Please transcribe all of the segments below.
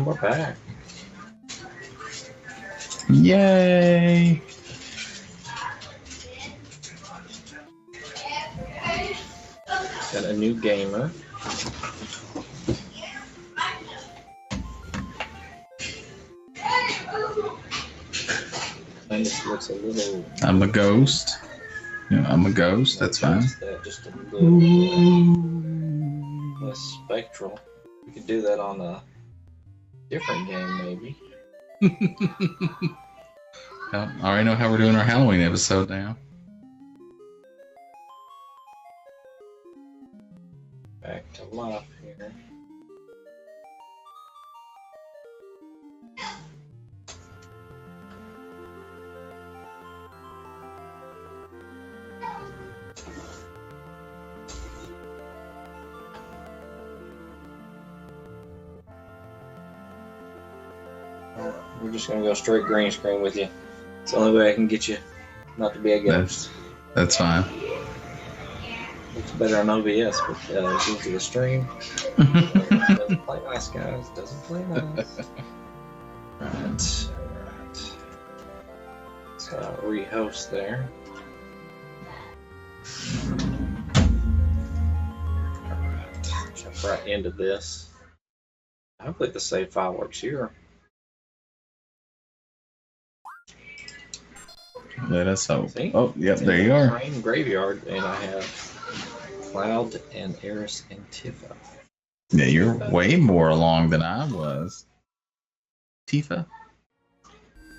And we're back. Yay! Got a new gamer. And this looks a little. I'm a ghost. Yeah, I'm a ghost. That's fine. Just a little less spectral. We could do that on a different game, maybe. Well, I already know how we're doing our Halloween episode now. Back to life here. We're just gonna go straight green screen with you. It's the only way I can get you not to be a ghost. That's fine. Looks better on OBS, but due to the stream, doesn't play nice, guys. Doesn't play nice. Right. So rehost there. Alright, jump right into this. Hopefully the save file works here. Let us hope. See? Oh, yep, there you are. Train graveyard, and I have Cloud and Eris and Tifa. Yeah, you're way more along than I was. Tifa?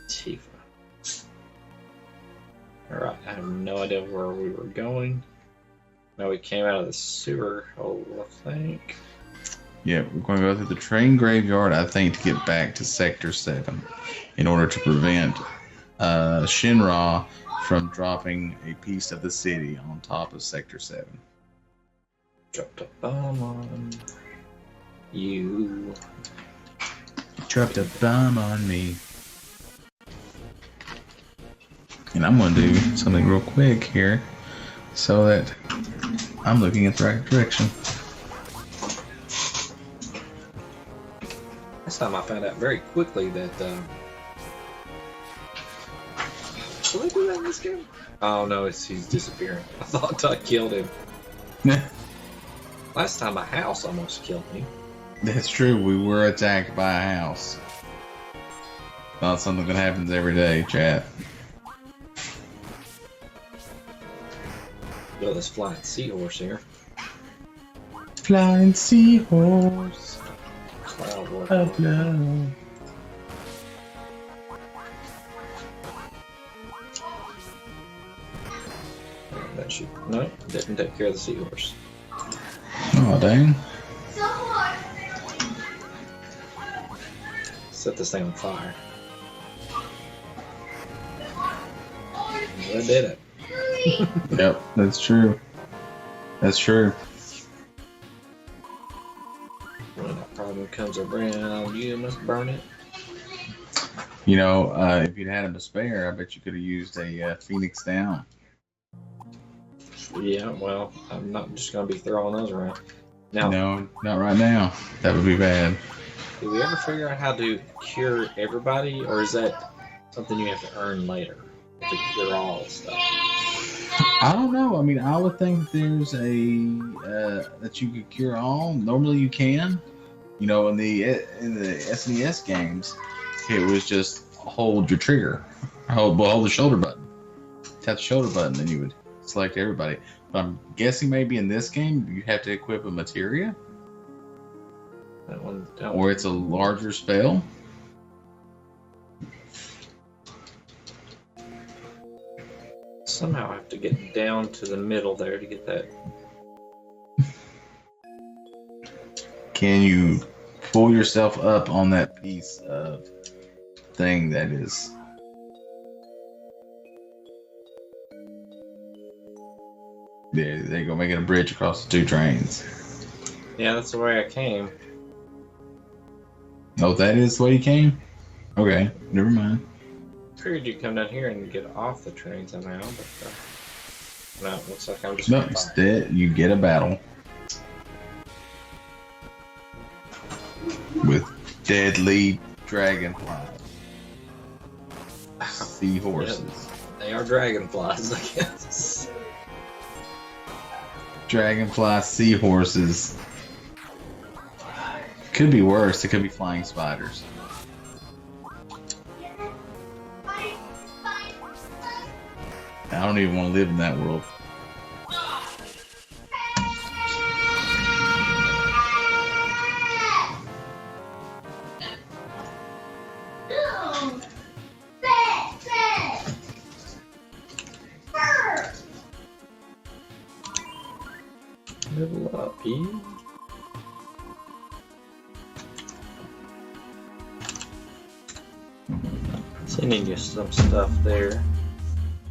Tifa. Alright, I have no idea where we were going. No, we came out of the sewer hole, I think. Yeah, we're going to go through the train graveyard, I think, to get back to Sector 7 in order to prevent Shinra from dropping a piece of the city on top of Sector 7. Dropped a bomb on you. Dropped a bomb on me. And I'm going to do something real quick here so that I'm looking at the right direction. This time I found out very quickly that will they do that in this game? Oh no, he's disappearing. I thought I killed him. Last time a house almost killed me. That's true, we were attacked by a house. Not something that happens every day, chat. Got this flying seahorse here. Flying seahorse Cloud of love. That should no, didn't take care of the seahorse. Oh dang. Set this thing on fire. I did it. Yep, that's true. That's true. When that problem comes around, you must burn it. You know, if you'd had him to spare, I bet you could have used a Phoenix Down. Yeah, well, I'm not just going to be throwing those around. Now, No, not right now. That would be bad. did we ever figure out how to cure everybody, or is that something you have to earn later? To cure all stuff? I don't know. I mean, I would think there's a that you could cure all. Normally, you can. You know, in the SNES games, it was just hold your trigger, hold the shoulder button, tap the shoulder button, then you would select everybody. But I'm guessing maybe in this game you have to equip a materia, or it's a larger spell. Somehow I have to get down to the middle there to get that. Can you pull yourself up on that piece of thing that is? There you go, making a bridge across the two trains. Yeah, that's the way I came. Oh, that is the way you came? Okay, never mind. Figured you'd come down here and get off the train somehow, but no, it looks like I'm just. No, instead you get a battle with Deadly dragonflies. Seahorses. Yep. They are dragonflies, I guess. Dragonfly seahorses. Could be worse. It could be flying spiders. I don't even want to live in that world. Level up here. Sending you some stuff there,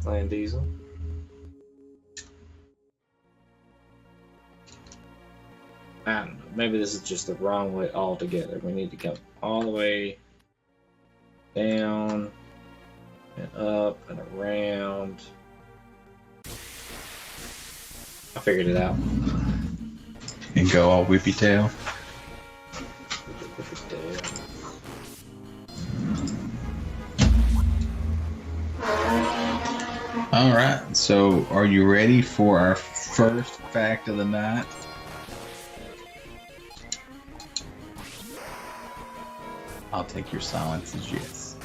ClanDiesel. I don't know, maybe this is just the wrong way altogether. We need to come all the way down and up and around. I figured it out. And go all whippy tail. Alright, so are you ready for our first fact of the night? I'll take your silence as yes.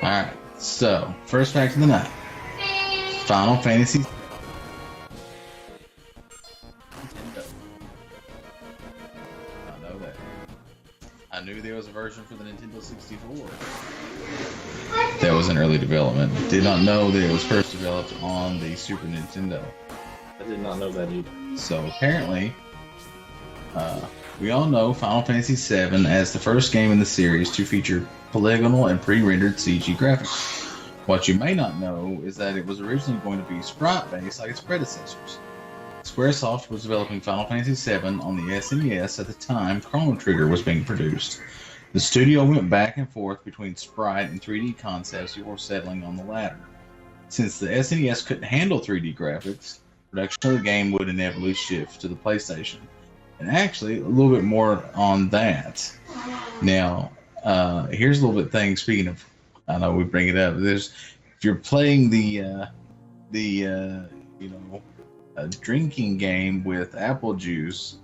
Alright, so first fact of the night. Final Fantasy Nintendo. I know that. I knew there was a version for the Nintendo 64 that was in early development. Did not know that it was first developed on the Super Nintendo. I did not know that either. So apparently, we all know Final Fantasy VII as the first game in the series to feature polygonal and pre-rendered CG graphics. What you may not know is that it was originally going to be sprite-based like its predecessors. Squaresoft was developing Final Fantasy VII on the SNES at the time Chrono Trigger was being produced. The studio went back and forth between sprite and 3D concepts before settling on the latter. Since the SNES couldn't handle 3D graphics, production of the game would inevitably shift to the PlayStation. And actually, a little bit more on that. Now, here's a little bit thing. Speaking of, I know we bring it up. If you're playing the a drinking game with apple juice,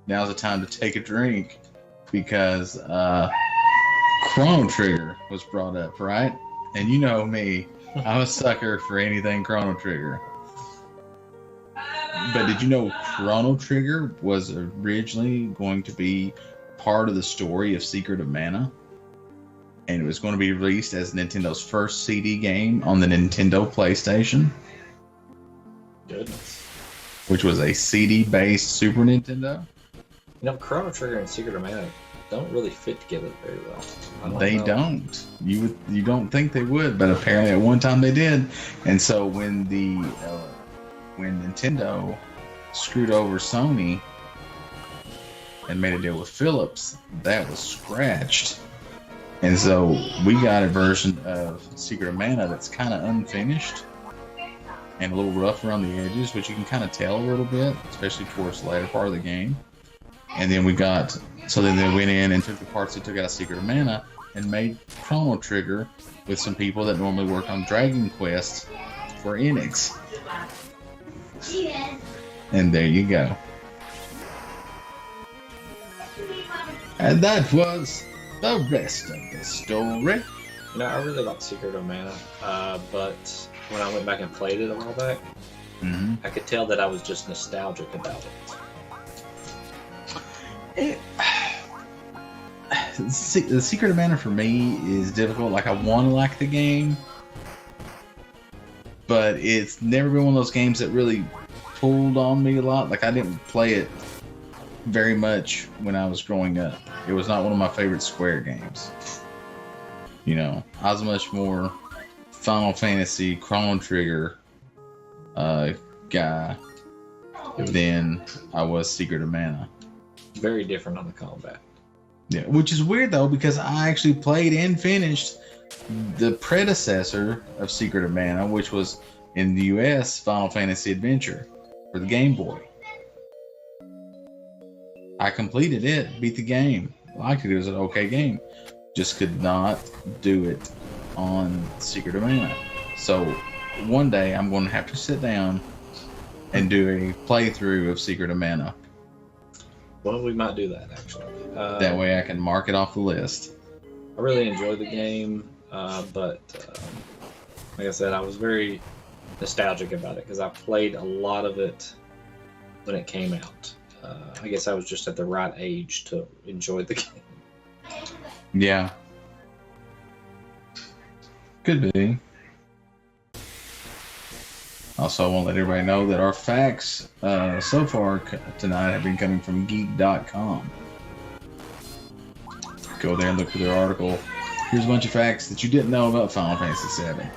now's the time to take a drink because Chrono Trigger was brought up, right? And you know me, I'm a sucker for anything Chrono Trigger. But did you know Chrono Trigger was originally going to be part of the story of Secret of Mana? And it was going to be released as Nintendo's first CD game on the Nintendo PlayStation. Goodness. Which was a CD-based Super Nintendo. You know, Chrono Trigger and Secret of Mana don't really fit together very well. They don't. You don't think they would, but apparently at one time they did. And so when Nintendo screwed over Sony and made a deal with Philips, that was scratched. And so we got a version of Secret of Mana that's kind of unfinished and a little rough around the edges, which you can kind of tell a little bit, especially towards the later part of the game. And then then they went in and took the parts they took out of Secret of Mana and made Chrono Trigger with some people that normally work on Dragon Quest for Enix. And there you go. And that was the rest of the story. You know, I really like Secret of Mana, but when I went back and played it a while back, I could tell that I was just nostalgic about it. The Secret of Mana for me is difficult. Like, I want to like the game, but it's never been one of those games that really pulled on me a lot. Like, I didn't play it very much when I was growing up. It was not one of my favorite Square games. You know, I was much more Final Fantasy, Chrono Trigger guy than I was Secret of Mana. Very different on the combat. Yeah, which is weird though, because I actually played and finished the predecessor of Secret of Mana, which was in the US Final Fantasy Adventure for the Game Boy. I completed it, beat the game. Liked it. It was an okay game. Just could not do it on Secret of Mana. So one day I'm going to have to sit down and do a playthrough of Secret of Mana. Well, we might do that actually. That way I can mark it off the list. I really enjoyed the game, but like I said, I was very nostalgic about it because I played a lot of it when it came out. I guess I was just at the right age to enjoy the game. Yeah. Could be. Also, I want to let everybody know that our facts so far tonight have been coming from geek.com. Go there and look for their article. Here's a bunch of facts that you didn't know about Final Fantasy VII.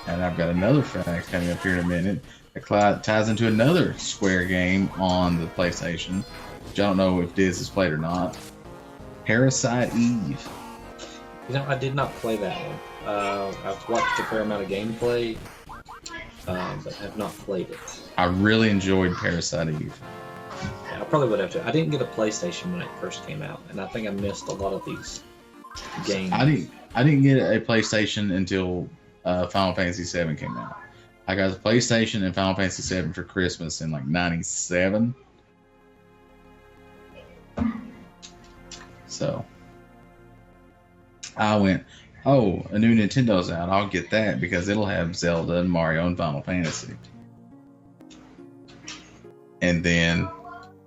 And I've got another fact coming up here in a minute that ties into another Square game on the PlayStation, which I don't know if Diz has played or not. Parasite Eve. You know, I did not play that one. I've watched a fair amount of gameplay, but have not played it. I really enjoyed Parasite Eve. Yeah, I probably would have to. I didn't get a PlayStation when it first came out, and I think I missed a lot of these games. I didn't get a PlayStation until Final Fantasy VII came out. I got a PlayStation and Final Fantasy VII for Christmas in like '97. So I went, oh, a new Nintendo's out. I'll get that because it'll have Zelda and Mario and Final Fantasy. And then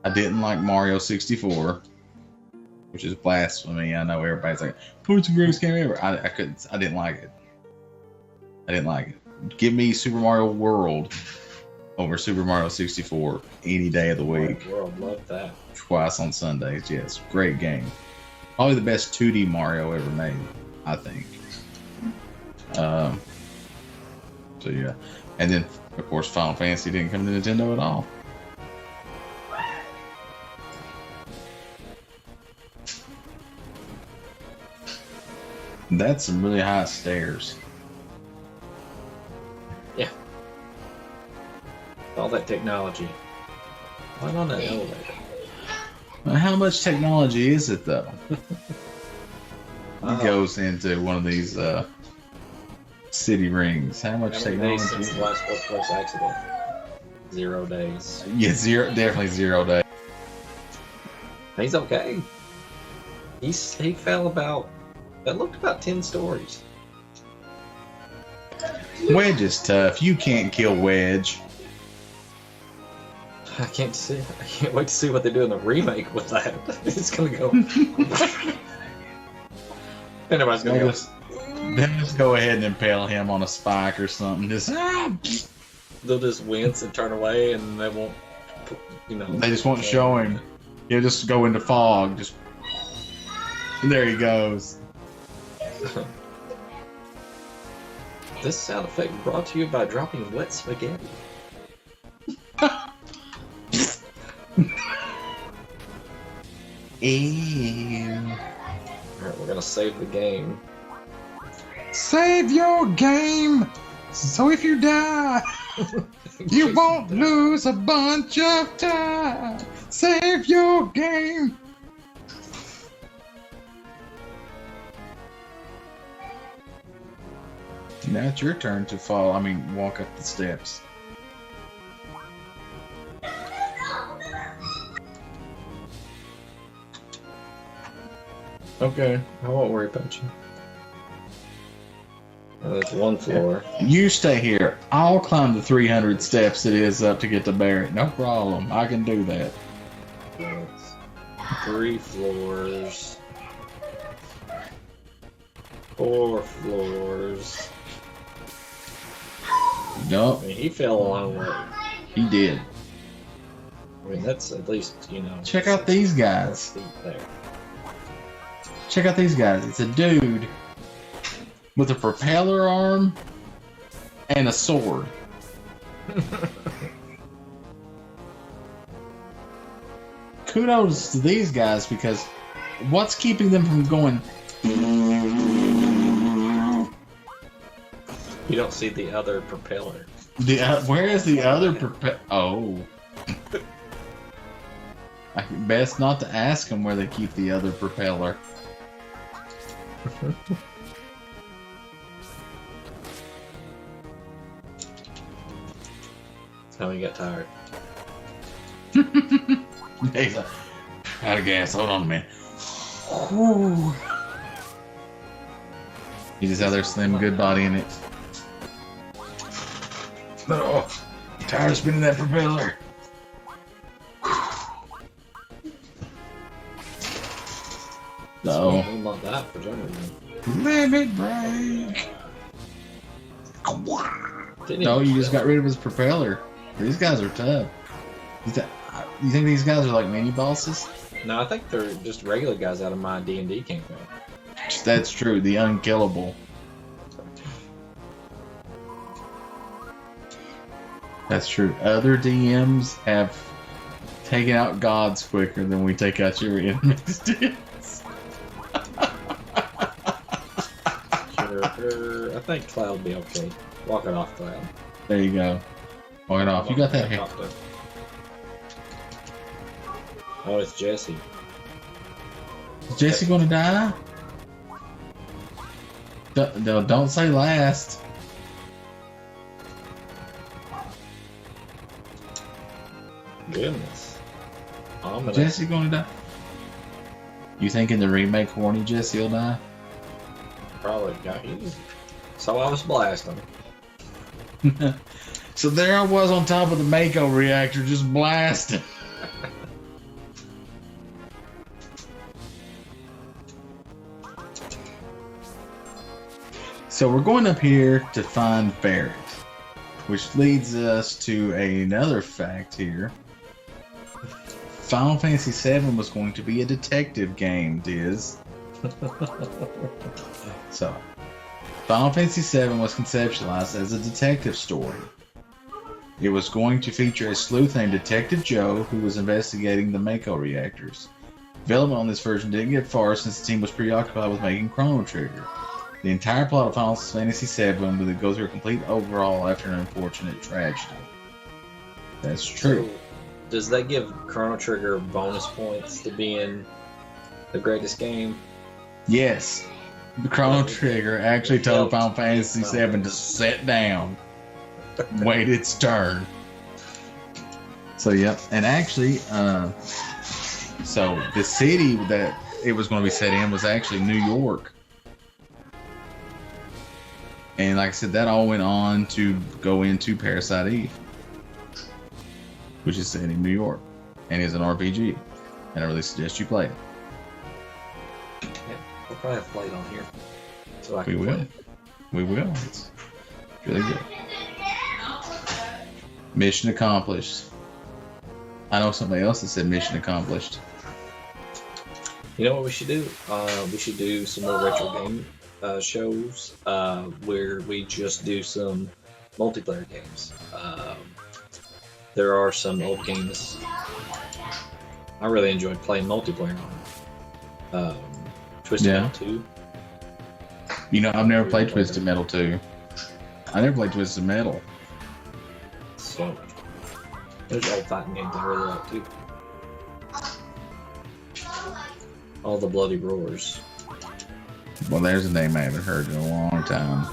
I didn't like Mario 64, which is blasphemy. I know everybody's like, "What's the greatest game ever?" I didn't like it. I didn't like it. Give me Super Mario World over Super Mario 64 any day of the week. World, love that. Twice on Sundays, yes. Great game. Probably the best 2D Mario ever made, I think. So yeah. And then, of course, Final Fantasy didn't come to Nintendo at all. That's some really high stairs. Yeah. All that technology. Why not an elevator? Well, how much technology is it, though? Wow. It goes into one of these city rings. How much technology? Since the last workplace accident? 0 days. Yeah, definitely 0 days. He's okay. He fell about. That looked about 10 stories. Wedge is tough. You can't kill Wedge. I can't wait to see what they do in the remake with that. It's gonna go. Anybody's gonna go. Then just go ahead and impale him on a spike or something. They'll just wince and turn away, and they won't. They just won't show him. He'll just go into fog. Just there he goes. This sound effect brought to you by dropping wet spaghetti. Ew. Alright, we're gonna save the game. Save your game, so if you die, you won't lose a bunch of time. Save your game. Now it's your turn to walk up the steps. Okay, I won't worry about you. There's one floor. You stay here. I'll climb the 300 steps it is up to get to Barrett. No problem. I can do that. That's 3 floors. 4 floors. Nope. I mean, he fell a long way. He did. I mean, that's at least, Check out these guys. feet there. Check out these guys. It's a dude with a propeller arm and a sword. Kudos to these guys because what's keeping them from going? You don't see the other propeller. Where is the other propeller? Oh. Best not to ask them where they keep the other propeller. That's how he got tired. He's like, out of gas. Hold on a minute. Whew. You just have their slim good body in it. Oh, tired of spinning that propeller. No. Unlock that for Germany. Limit break. Didn't No, even you just show. got rid of his propeller. These guys are tough. You think these guys are like mini bosses? No, I think they're just regular guys out of my D&D campaign. That's true. The unkillable. That's true. Other DMs have taken out gods quicker than we take out your enemies. Sure. I think Cloud will be okay. Walk it off, Cloud. There you go. Walk it off. You got that hair. Oh, it's Jesse. Is Jesse gonna die? Don't say last. Goodness. Jesse gonna die? You think in the remake horny Jesse will die? Probably got you. So I was blasting. So there I was on top of the Mako reactor just blasting. So we're going up here to find Barrett, which leads us to another fact here. Final Fantasy VII was going to be a detective game, Diz. So, Final Fantasy VII was conceptualized as a detective story. It was going to feature a sleuth named Detective Joe who was investigating the Mako reactors. Development on this version didn't get far since the team was preoccupied with making Chrono Trigger. The entire plot of Final Fantasy VII would go through a complete overhaul after an unfortunate tragedy. That's true. So, does that give Chrono Trigger bonus points to being the greatest game? Yes. The Chrono Trigger actually told Final Fantasy VII to sit down. Wait its turn. So, yep. And actually, so the city that it was going to be set in was actually New York. And like I said, that all went on to go into Parasite Eve, which is set in New York and is an RPG. And I really suggest you play it. Yeah, we'll probably have to play it on here. So I We can will. play it. We will. It's really good. Mission accomplished. I know somebody else that said mission accomplished. You know what we should do? We should do some more retro game shows where we just do some multiplayer games. There are some old games I really enjoyed playing multiplayer on. Twisted Yeah. Metal 2. You know, I've never played Twisted Metal 2. I never played Twisted Metal. So there's old fighting games I really like too. All the Bloody Roars. Well, there's a name I haven't heard in a long time.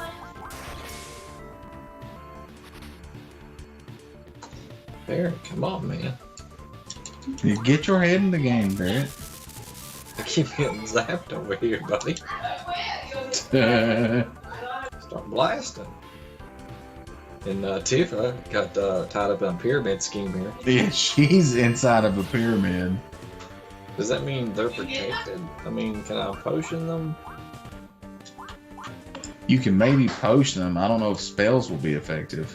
Barrett, come on, man. You get your head in the game, Barrett. I keep getting zapped over here, buddy. Start blasting. And Tifa got tied up in a pyramid scheme here. Yeah, she's inside of a pyramid. Does that mean they're protected? I mean, can I potion them? You can maybe potion them. I don't know if spells will be effective.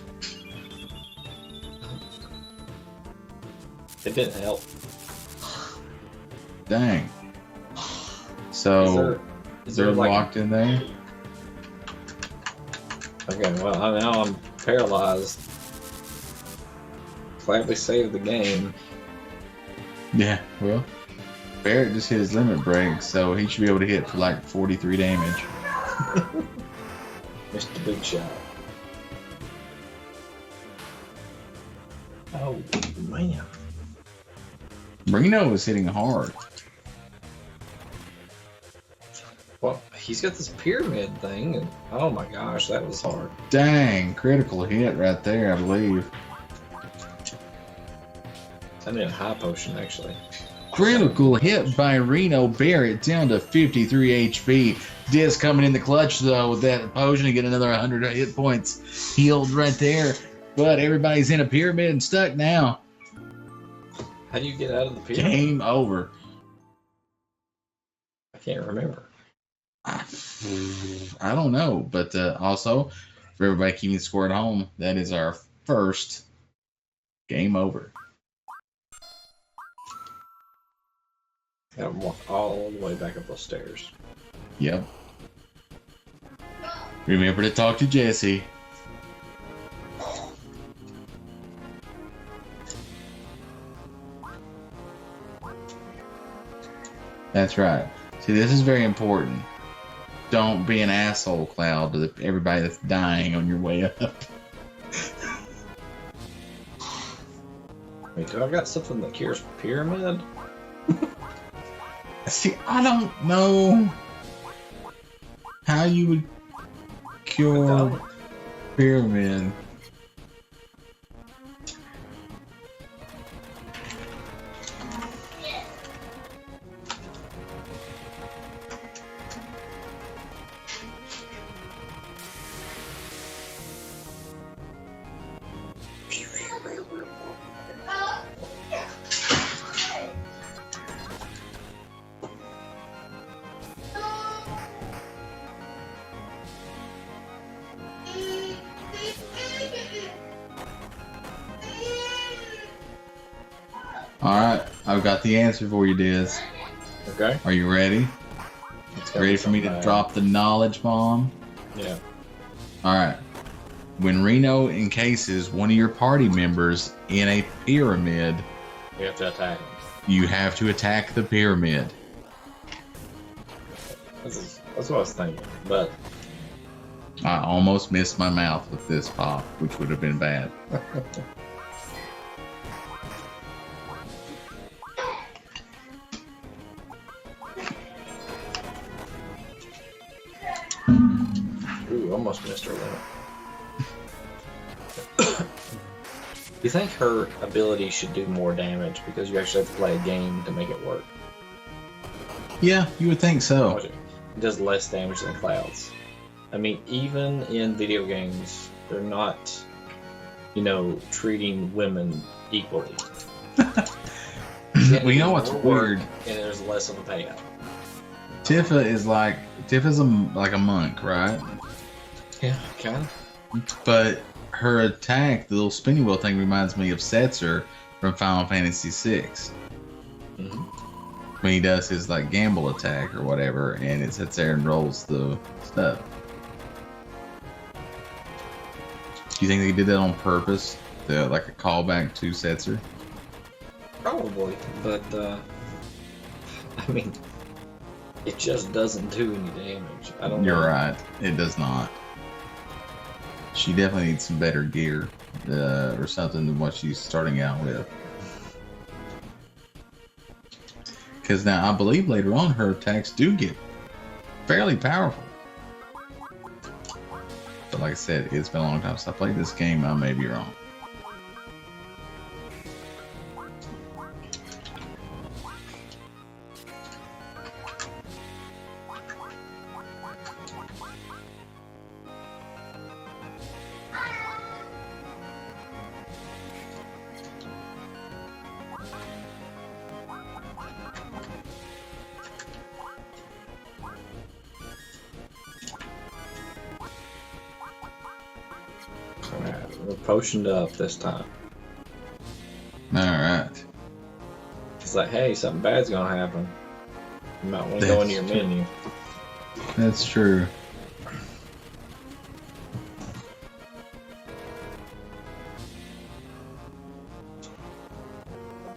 It didn't help. Dang. So Is they're there like locked in there? Okay, well, now I'm paralyzed. Gladly saved the game. Yeah, well, Barrett just hit his limit break, so he should be able to hit for like 43 damage. Mr. Big Shot. Oh, man. Reno is hitting hard. Well, he's got this pyramid thing, and oh my gosh, that was hard. Dang, critical hit right there, I believe. I need a high potion, actually. Critical hit by Reno Barrett down to 53 HP. Diz coming in the clutch, though, with that potion to get another 100 hit points healed right there. But everybody's in a pyramid and stuck now. How do you get out of the pyramid? Game over. I can't remember. I don't know, but also, for everybody keeping score at home, that is our first game over. Gotta walk all the way back up those stairs. Yep. Remember to talk to Jesse. That's right. See, this is very important. Don't be an asshole, Cloud, to everybody that's dying on your way up. Wait, do I got something that cures pyramid? See, I don't know how you would cure pyramid. Alright, I've got the answer for you, Diz. Okay. Are you ready? Ready for me to drop the knowledge bomb? Yeah. Alright. When Reno encases one of your party members in a pyramid, You have to attack him. you have to attack the pyramid. That's what I was thinking, but I almost missed my mouth with this pop, which would have been bad. ooh, almost missed her limit. You think her ability should do more damage because you actually have to play a game to make it work? Yeah, you would think so. It does less damage than Cloud's. I mean, even in video games, they're not, treating women equally. Well, you know what's weird? And there's less of a payout. Tifa's like a monk, right? Yeah, kind of. But her attack, the little spinning wheel thing, reminds me of Setzer from Final Fantasy VI. Mm-hmm. When he does his gamble attack or whatever, and it sits there and rolls the stuff. Do you think they did that on purpose? Like a callback to Setzer? Probably, but I mean, it just doesn't do any damage. I don't know. You're right. It does not. She definitely needs some better gear or something than what she's starting out with. Because now I believe later on her attacks do get fairly powerful. But like I said, it's been a long time since I played this game. I may be wrong. We're potioned up this time. Alright. It's like, hey, something bad's gonna happen. You might want to go into your menu. That's true.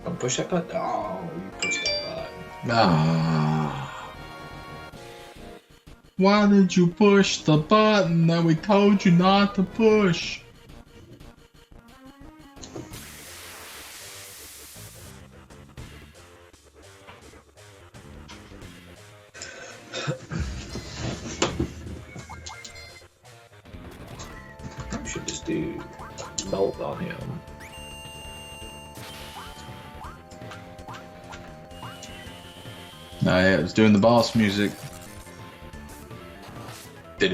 Don't push that button. Oh, you pushed that button. Ah. Why did you push the button that we told you not to push? bolt on him. Oh, yeah, it was doing the boss music. But,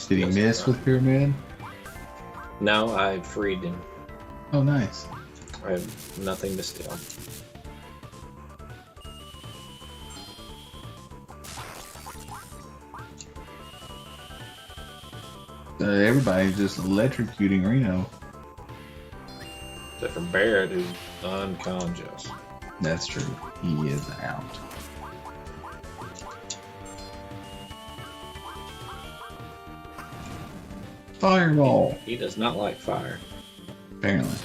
Did he miss with Pyramid? No, I freed him. Oh, nice. I have nothing to steal. Everybody's just electrocuting Reno. Except for Barrett, who's unconscious. That's true. He is out. Fireball. He does not like fire. Apparently.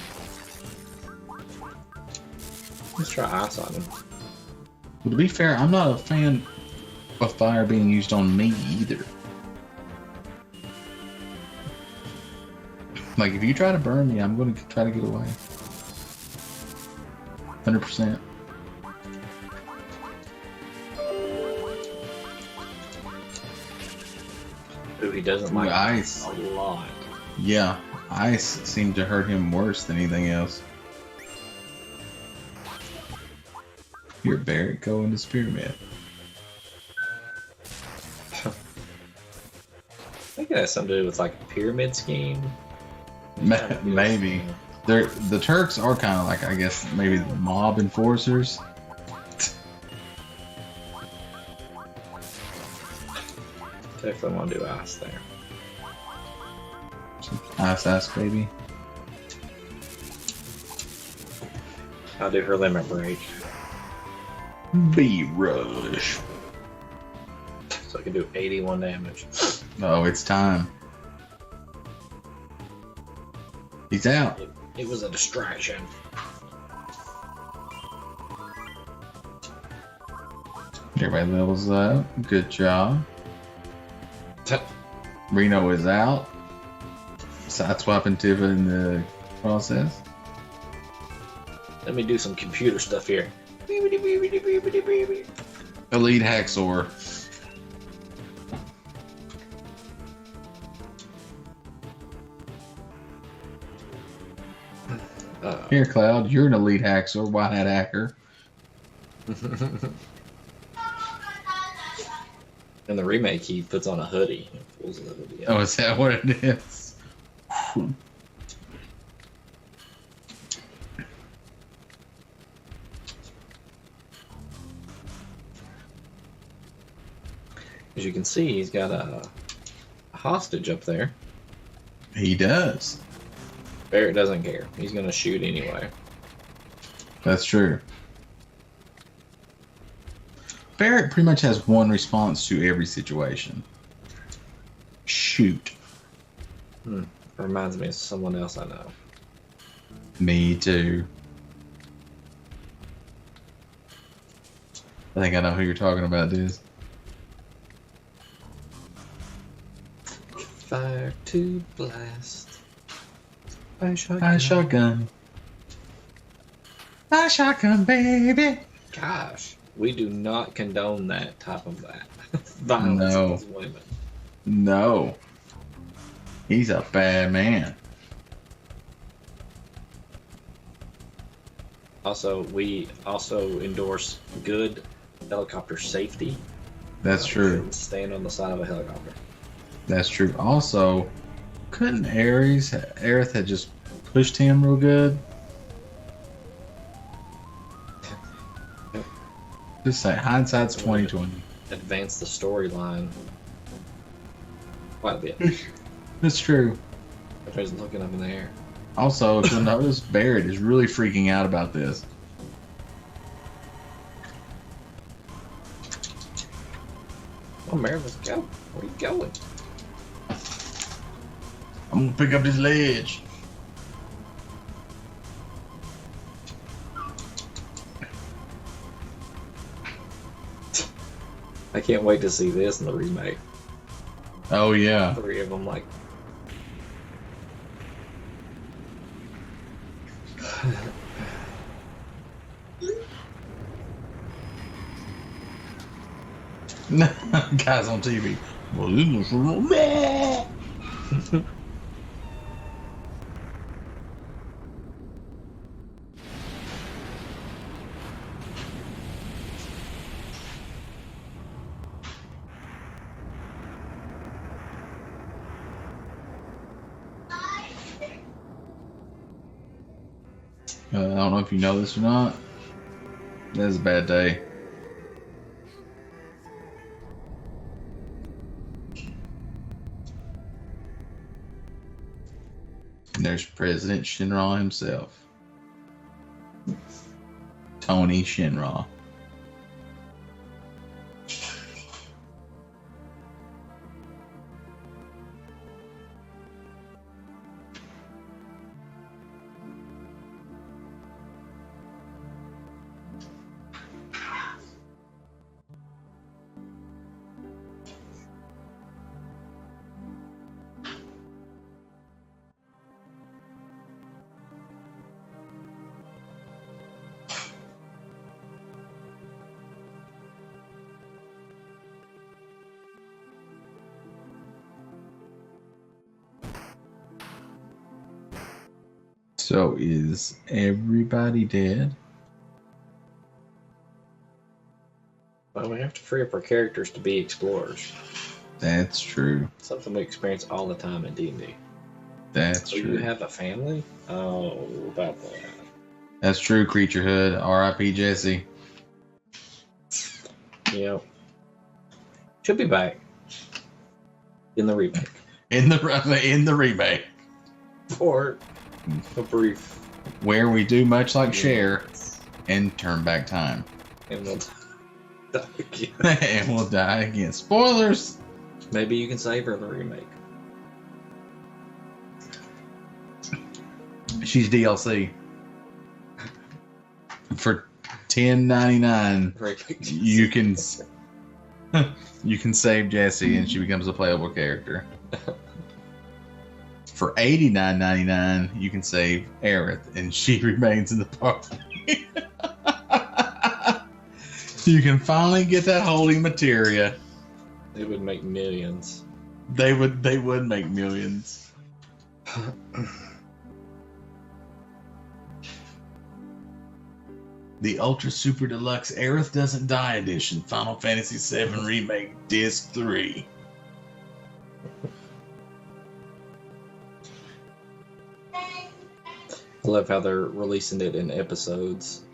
Let's try ice on him. Well, to be fair, I'm not a fan of fire being used on me either. Like, if you try to burn me, I'm going to try to get away. 100%. Ooh, he doesn't like ice. a lot. Yeah, ice seemed to hurt him worse than anything else. Here, Barrett, go into Pyramid. I think it has something to do with like a pyramid scheme. Maybe. The Turks are kind of like, I guess, maybe the mob enforcers. Definitely want to do ice there. Ice, baby. I'll do her limit break. B-rush. So I can do 81 damage. Oh, it's time. He's out. It was a distraction. Everybody levels up. Good job. Reno is out. Sideswiping Tiva in the process. Let me do some computer stuff here. Elite Haxor. Here, Cloud, you're an Elite Haxor, White Hat Hacker. In the remake, he puts on a hoodie. He pulls the hoodie Oh, out. is that what it is? As you can see, he's got a hostage up there. He does. Barrett doesn't care. He's gonna shoot anyway. That's true. Barrett pretty much has one response to every situation. Shoot. Reminds me of someone else I know. Me too. I think I know who you're talking about, Diz. Fire to blast. Fire shotgun. My shotgun. My shotgun, baby. Gosh, we do not condone that type of violence No. against women. No. He's a bad man. Also, we also endorse good helicopter safety. That's true. Stand on the side of a helicopter. That's true. Also, couldn't Aerith had just pushed him real good? Just say hindsight's 2020. Advance the storyline quite a bit. That's true. Everybody's looking up in the air. Also, if you'll notice, Barrett is really freaking out about this. Oh, Mary, let's go. Where are you going? I'm gonna pick up this ledge. I can't wait to see this in the remake. Oh yeah. 3 of them, like. Guys on TV. Well, this is I don't know if you know this or not. That is a bad day. And there's President Shinra himself. Tony Shinra. So is everybody dead? Well, we have to free up our characters to be explorers. That's true. Something we experience all the time in D&D. That's So true. you have a family? Oh, about that. That's true, Creaturehood. R.I.P. Jesse. Yep. Should be back in the remake. In the remake. For a brief. Where we do much like Cher and turn back time. And we'll die again. And we'll die again. Spoilers! Maybe you can save her in the remake. She's DLC. For $10.99, you can save Jessie and she becomes a playable character. For $89.99, you can save Aerith and she remains in the party. You can finally get that holy materia. They would make millions. They would make millions. The Ultra Super Deluxe Aerith Doesn't Die Edition, Final Fantasy VII Remake, Disc 3. I love how they're releasing it in episodes.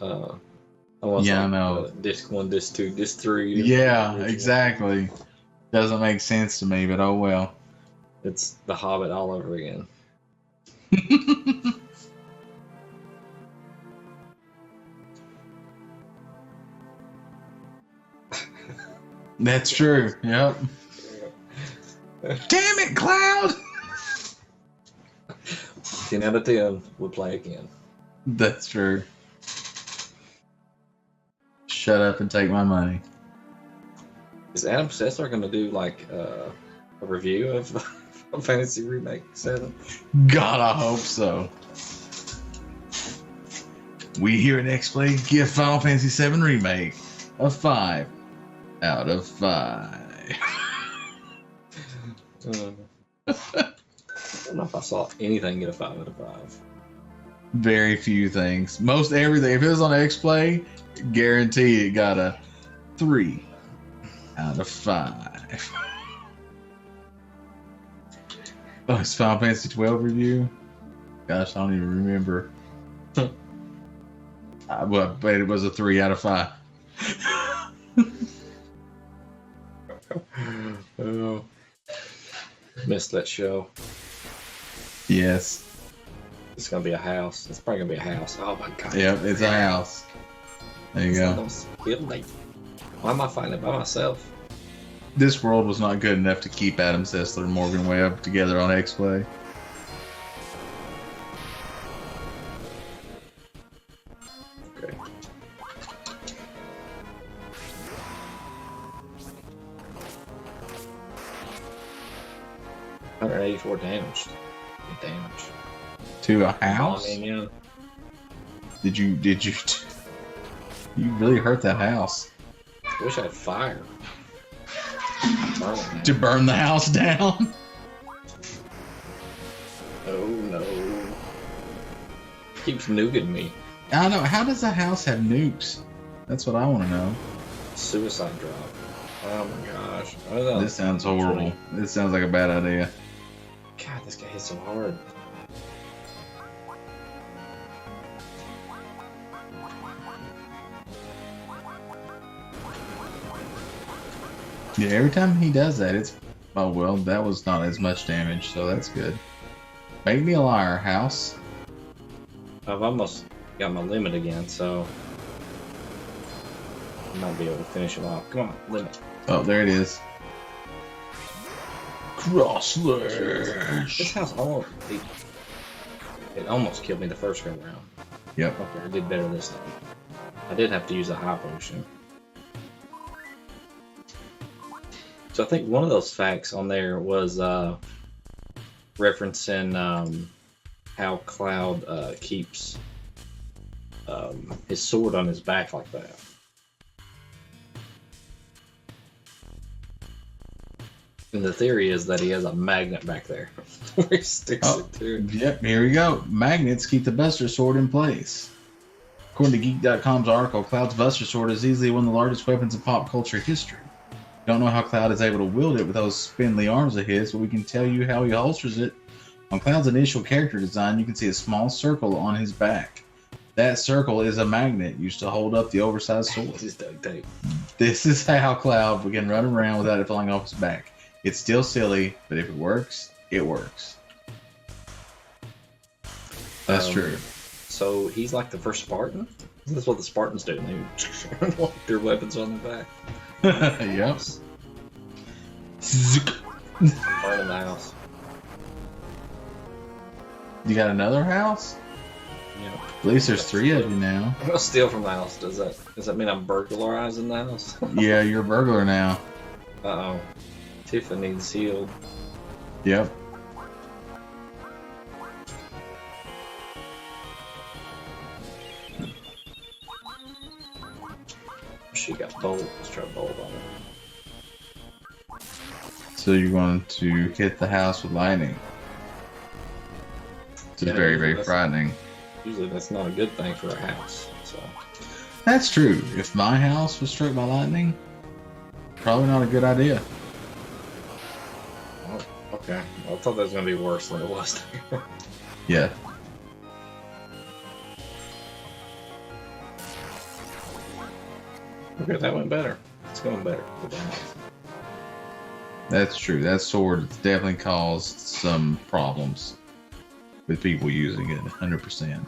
Almost Yeah, like, I know. Disc 1, Disc 2, Disc 3. Yeah, Original. exactly. Doesn't make sense to me, but oh well. It's The Hobbit all over again. That's true. Yep. Damn it, Cloud! 10 out of 10 would play again. That's true. Shut up and take my money. Is Adam Sessler going to do like a review of Final Fantasy Remake 7? God, I hope so. We here at X-Play give Final Fantasy VII Remake a 5 out of 5. I don't know if I saw anything get a 5 out of 5. Very few things. Most everything. If it was on X-Play, guarantee it got a 3 out of 5. Oh, it's Final Fantasy 12 review? Gosh, I don't even remember. I bet it was a 3 out of 5. Oh, missed that show. Yes. It's gonna be a house. It's probably gonna be a house. Oh my god. Yep, it's a house. There you go. Why am I fighting it by myself? This world was not good enough to keep Adam Sessler and Morgan Webb together on X-Play. Okay. $184 damage. Damage. To a house? Yeah. Did you you really hurt that house? I wish I had fire. To burn the house down? Oh no. Keeps nuking me. I know. How does a house have nukes? That's what I want to know. Suicide drop. Oh my gosh. Oh, This sounds horrible. This sounds like a bad idea. God, this guy hits so hard. Yeah, every time he does that, it's... Oh, well, that was not as much damage, so that's good. Make me a liar, house. I've almost got my limit again, so I might be able to finish him off. Come on, limit. Oh, there it is. Cross slash. This house almost... It almost killed me the first go round. Yep. Okay, I did better this time. I did have to use a high potion. So I think one of those facts on there was referencing how Cloud keeps his sword on his back like that. And the theory is that he has a magnet back there where he sticks it to. Yep, here we go. Magnets keep the Buster Sword in place. According to Geek.com's article, Cloud's Buster Sword is easily one of the largest weapons in pop culture history. Don't know how Cloud is able to wield it with those spindly arms of his, but we can tell you how he holsters it. On Cloud's initial character design, you can see a small circle on his back. That circle is a magnet used to hold up the oversized sword. This is how Cloud can run around without it falling off his back. It's still silly, but if it works, it works. That's true. So he's like the first Spartan? That's what the Spartans do. They lock their weapons on their back. Yep. Burning the house. You got another house? Yeah. At least there's 3 of you now. I'm gonna steal from the house. Does that mean I'm burglarizing the house? Yeah, you're a burglar now. Uh-oh. Tiffany needs healed. Yep. She got bold. Let's try bold on her. So you're going to hit the house with lightning. It's very, very frightening. Usually that's not a good thing for a house. So That's true. If my house was struck by lightning, probably not a good idea. oh, okay. Well, I thought that was gonna be worse than it was. Yeah. Okay, that went better. It's going better with the house. That's true. That sword definitely caused some problems with people using it, 100%.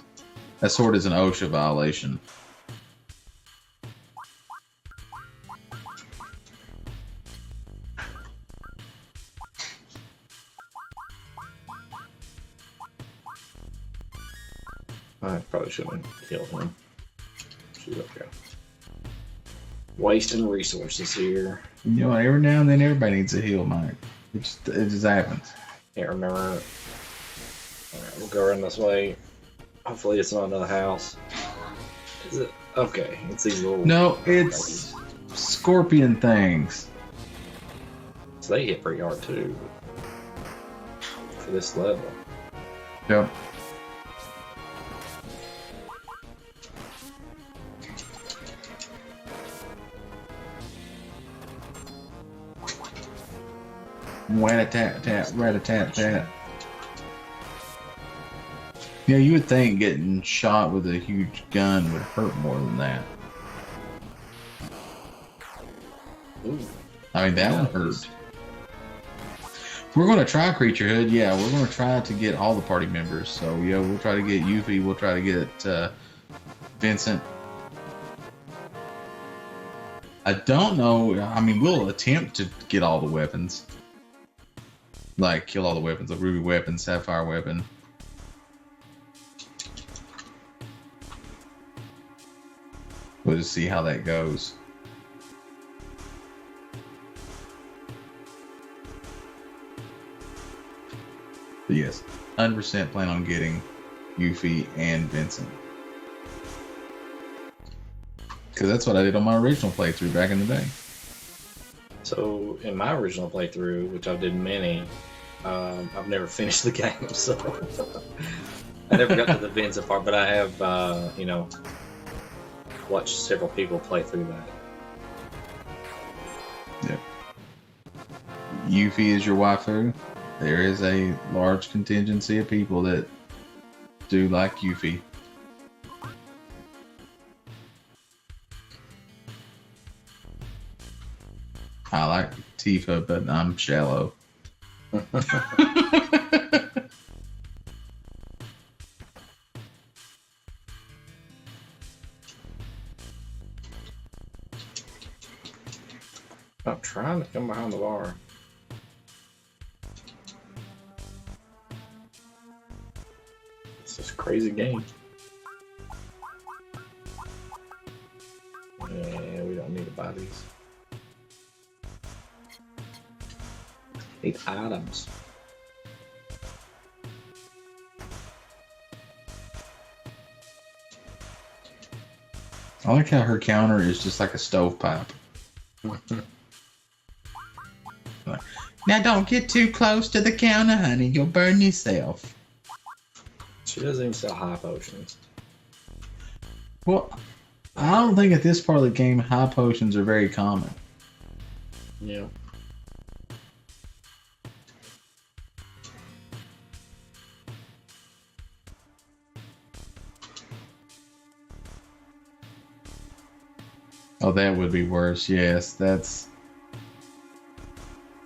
That sword is an OSHA violation. I probably shouldn't have killed him. She's okay. Wasting resources here. You know, every now and then everybody needs a heal, Mike. It just happens. Can't remember. Alright, we'll go around this way. Hopefully it's not another house. Is it? Okay, it's these little... No, it's scorpion things. So they hit pretty hard too. For this level. Yep. Rat-a-tat-tat, rat-a-tat-tat. Yeah, you would think getting shot with a huge gun would hurt more than that. Ooh. I mean, that would hurt. We're going to try Creaturehood. Yeah, we're going to try to get all the party members. So, yeah, we'll try to get Yuffie. We'll try to get Vincent. I don't know. I mean, we'll attempt to get all the weapons. Like, kill all the weapons. The Ruby weapon, Sapphire weapon. We'll just see how that goes. But yes, 100% plan on getting Yuffie and Vincent. Because that's what I did on my original playthrough back in the day. So in my original playthrough, which I did many, I've never finished the game, so I never got to the Vincent part. But I have, you know, watched several people play through that. Yep. Yuffie is your waifu. There is a large contingency of people that do like Yuffie. I like Tifa, but I'm shallow. I'm trying to come behind the bar. It's this crazy game. Yeah, we don't need to buy these. Need items. I like how her counter is just like a stovepipe. Now don't get too close to the counter, honey. You'll burn yourself. She doesn't even sell high potions. Well, I don't think at this part of the game high potions are very common. Yeah. Oh, that would be worse. Yes, that's...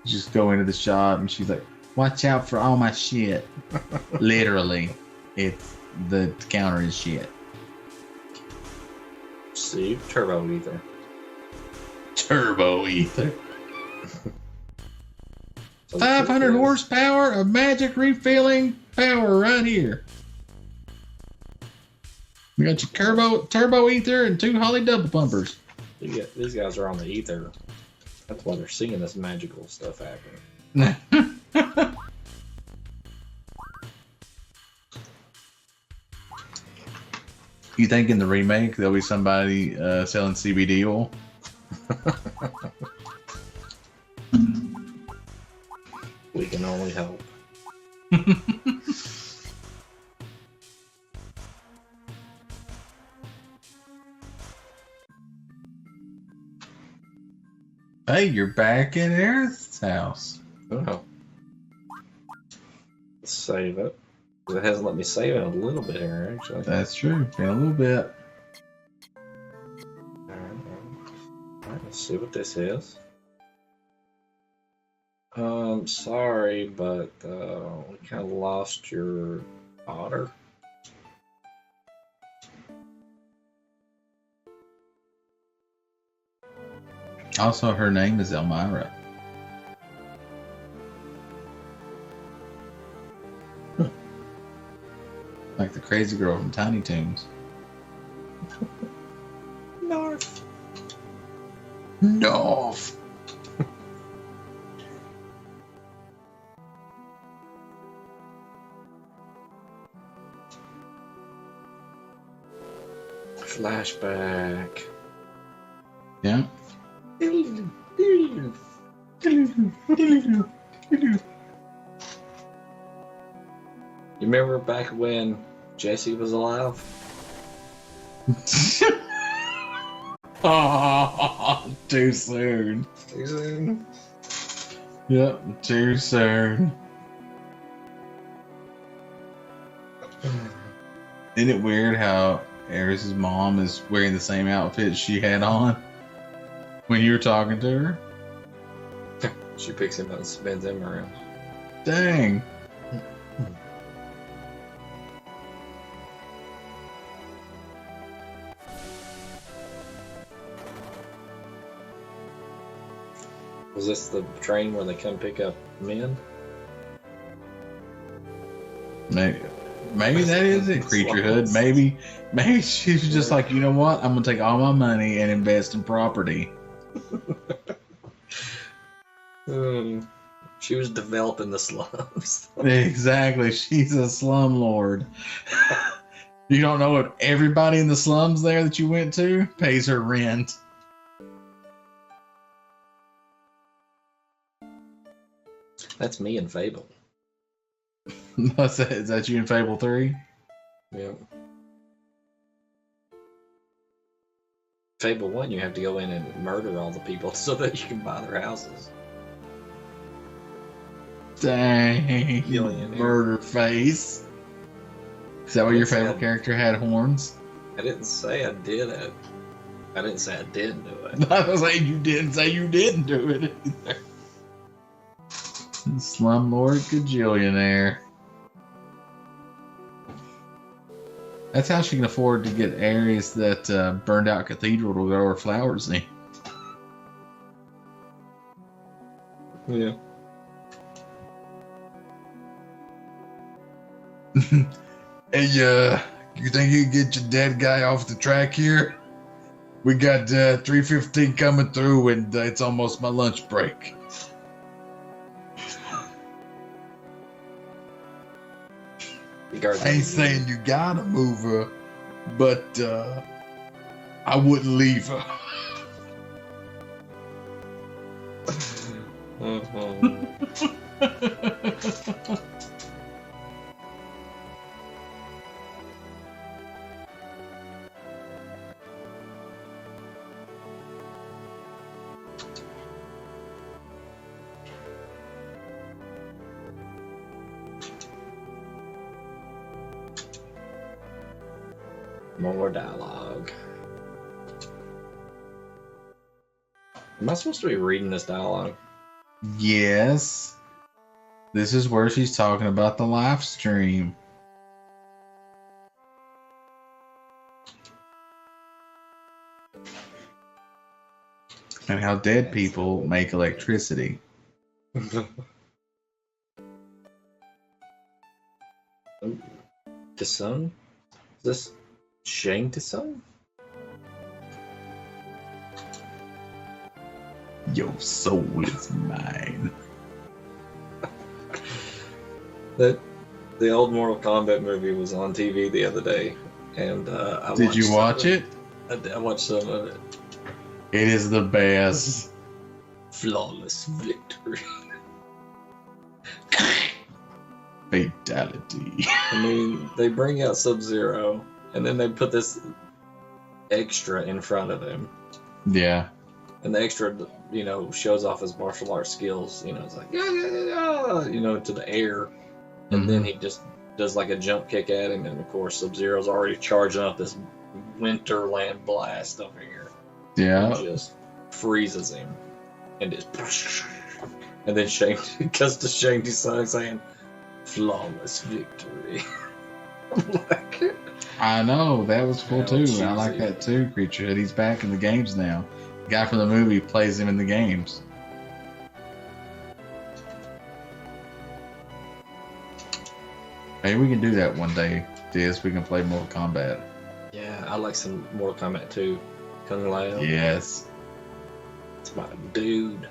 Just go into the shop and she's like, watch out for all my shit. Literally. It's... The counter is shit. See, turbo ether. Turbo ether. So 500 horsepower of magic refilling power right here. We got your turbo ether and 2 Holly double pumpers. These guys are on the ether. That's why they're seeing this magical stuff happening. You think in the remake there'll be somebody selling CBD oil? We can only hope. Hey, you're back in Aerith's house. Oh. Let's save it. It hasn't let me save it a little bit here, actually. That's true. Been a little bit. Alright, let's see what this is. Sorry, but we kind of lost your otter. Also, her name is Elmira. Like the crazy girl from Tiny Toons. Narf. North. Flashback. Yeah. You remember back when Jesse was alive? Oh, too soon. Too soon. Yep, too soon. Isn't it weird how Aerith's mom is wearing the same outfit she had on when you were talking to her? She picks him up and spins him around. Dang. Was this the train where they come pick up men? Maybe that is it, Creaturehood. Maybe she's just like, you know what? I'm gonna take all my money and invest in property. She was developing the slums. Exactly. She's a slumlord. You don't know if everybody in the slums there that you went to pays her rent. That's me in Fable. Is that you in Fable 3? Yeah. Fable 1, you have to go in and murder all the people so that you can buy their houses. Dang. Billionaire. Murder face. Is that why your Fable character had horns? I didn't say I did it. I didn't say I didn't do it. I was like, you didn't say you didn't do it either. Slumlord Gajillionaire. That's how she can afford to get areas that burned out cathedral to grow her flowers in. Yeah. Hey, you think you can get your dead guy off the track here? We got 3:15 coming through, and it's almost my lunch break. I ain't saying you gotta move her, but I wouldn't leave her. More dialogue. Am I supposed to be reading this dialogue? Yes. This is where she's talking about the live stream. And how dead people make electricity. The sun? Is this Shane to son? Your soul is mine. The old Mortal Kombat movie was on TV the other day, and I did you watch it? I watched some of it. It is the best. Flawless victory. Fatality. I mean, they bring out Sub-Zero, and then they put this extra in front of him. Yeah. And the extra, shows off his martial arts skills. It's like, to the air. And then he just does like a jump kick at him. And of course, Sub-Zero's already charging up this Winterland blast over here. Yeah. And just freezes him. And and then Shane cuts to Shane Desai saying, flawless victory. Like, I know, that was cool too. I like that too, Creature. He's back in the games now. The guy from the movie plays him in the games. Hey, we can do that one day, Diz. We can play Mortal Kombat. Yeah, I like some Mortal Kombat 2. Kung Lao. Yes. It's my dude.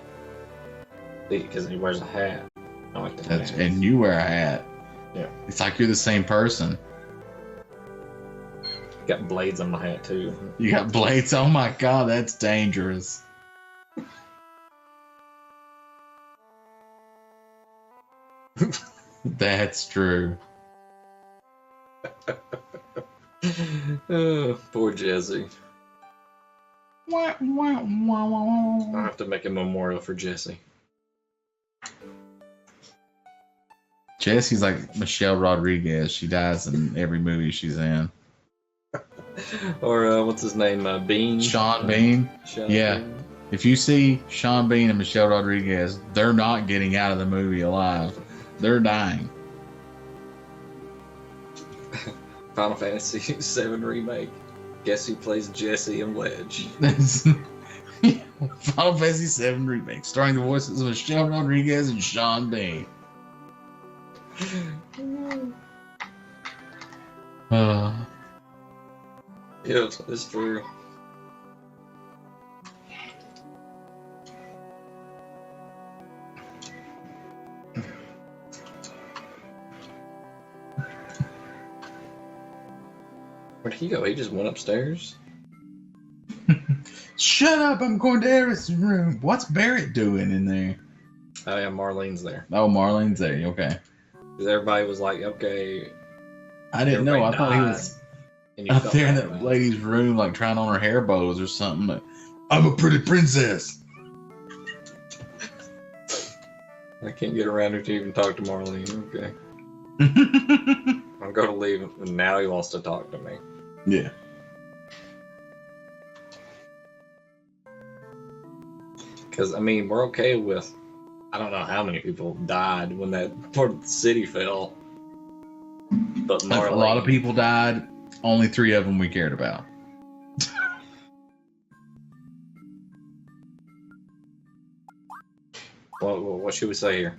Because he wears a hat. I like the hat. And you wear a hat. Yeah. It's like you're the same person. Got blades on my hat too. You got blades? Oh my god, that's dangerous. That's true. Oh, poor Jesse. Wah, wah, wah, wah, wah. I'll have to make a memorial for Jesse. Jesse's like Michelle Rodriguez. She dies in every movie she's in. Or what's his name? Bean? Sean Bean? Yeah. Bean. If you see Sean Bean and Michelle Rodriguez, they're not getting out of the movie alive. They're dying. Final Fantasy VII Remake. Guess who plays Jesse and Wedge? Final Fantasy VII Remake, starring the voices of Michelle Rodriguez and Sean Bean. Yeah, it's true. Where'd he go? He just went upstairs? Shut up, I'm going to Eris's room. What's Barrett doing in there? Oh yeah, Marlene's there. Oh, Marlene's there. Okay. Because everybody was like, okay. I didn't know. I thought he was up there in that lady's room, like trying on her hair bows or something. Like, I'm a pretty princess. I can't get around here to even talk to Marlene. Okay. I'm going to leave, and now he wants to talk to me. Yeah. Because, I mean, we're okay with... I don't know how many people died when that part of the city fell. But Marlene... A lot of people died. Only 3 of them we cared about. What should we say here?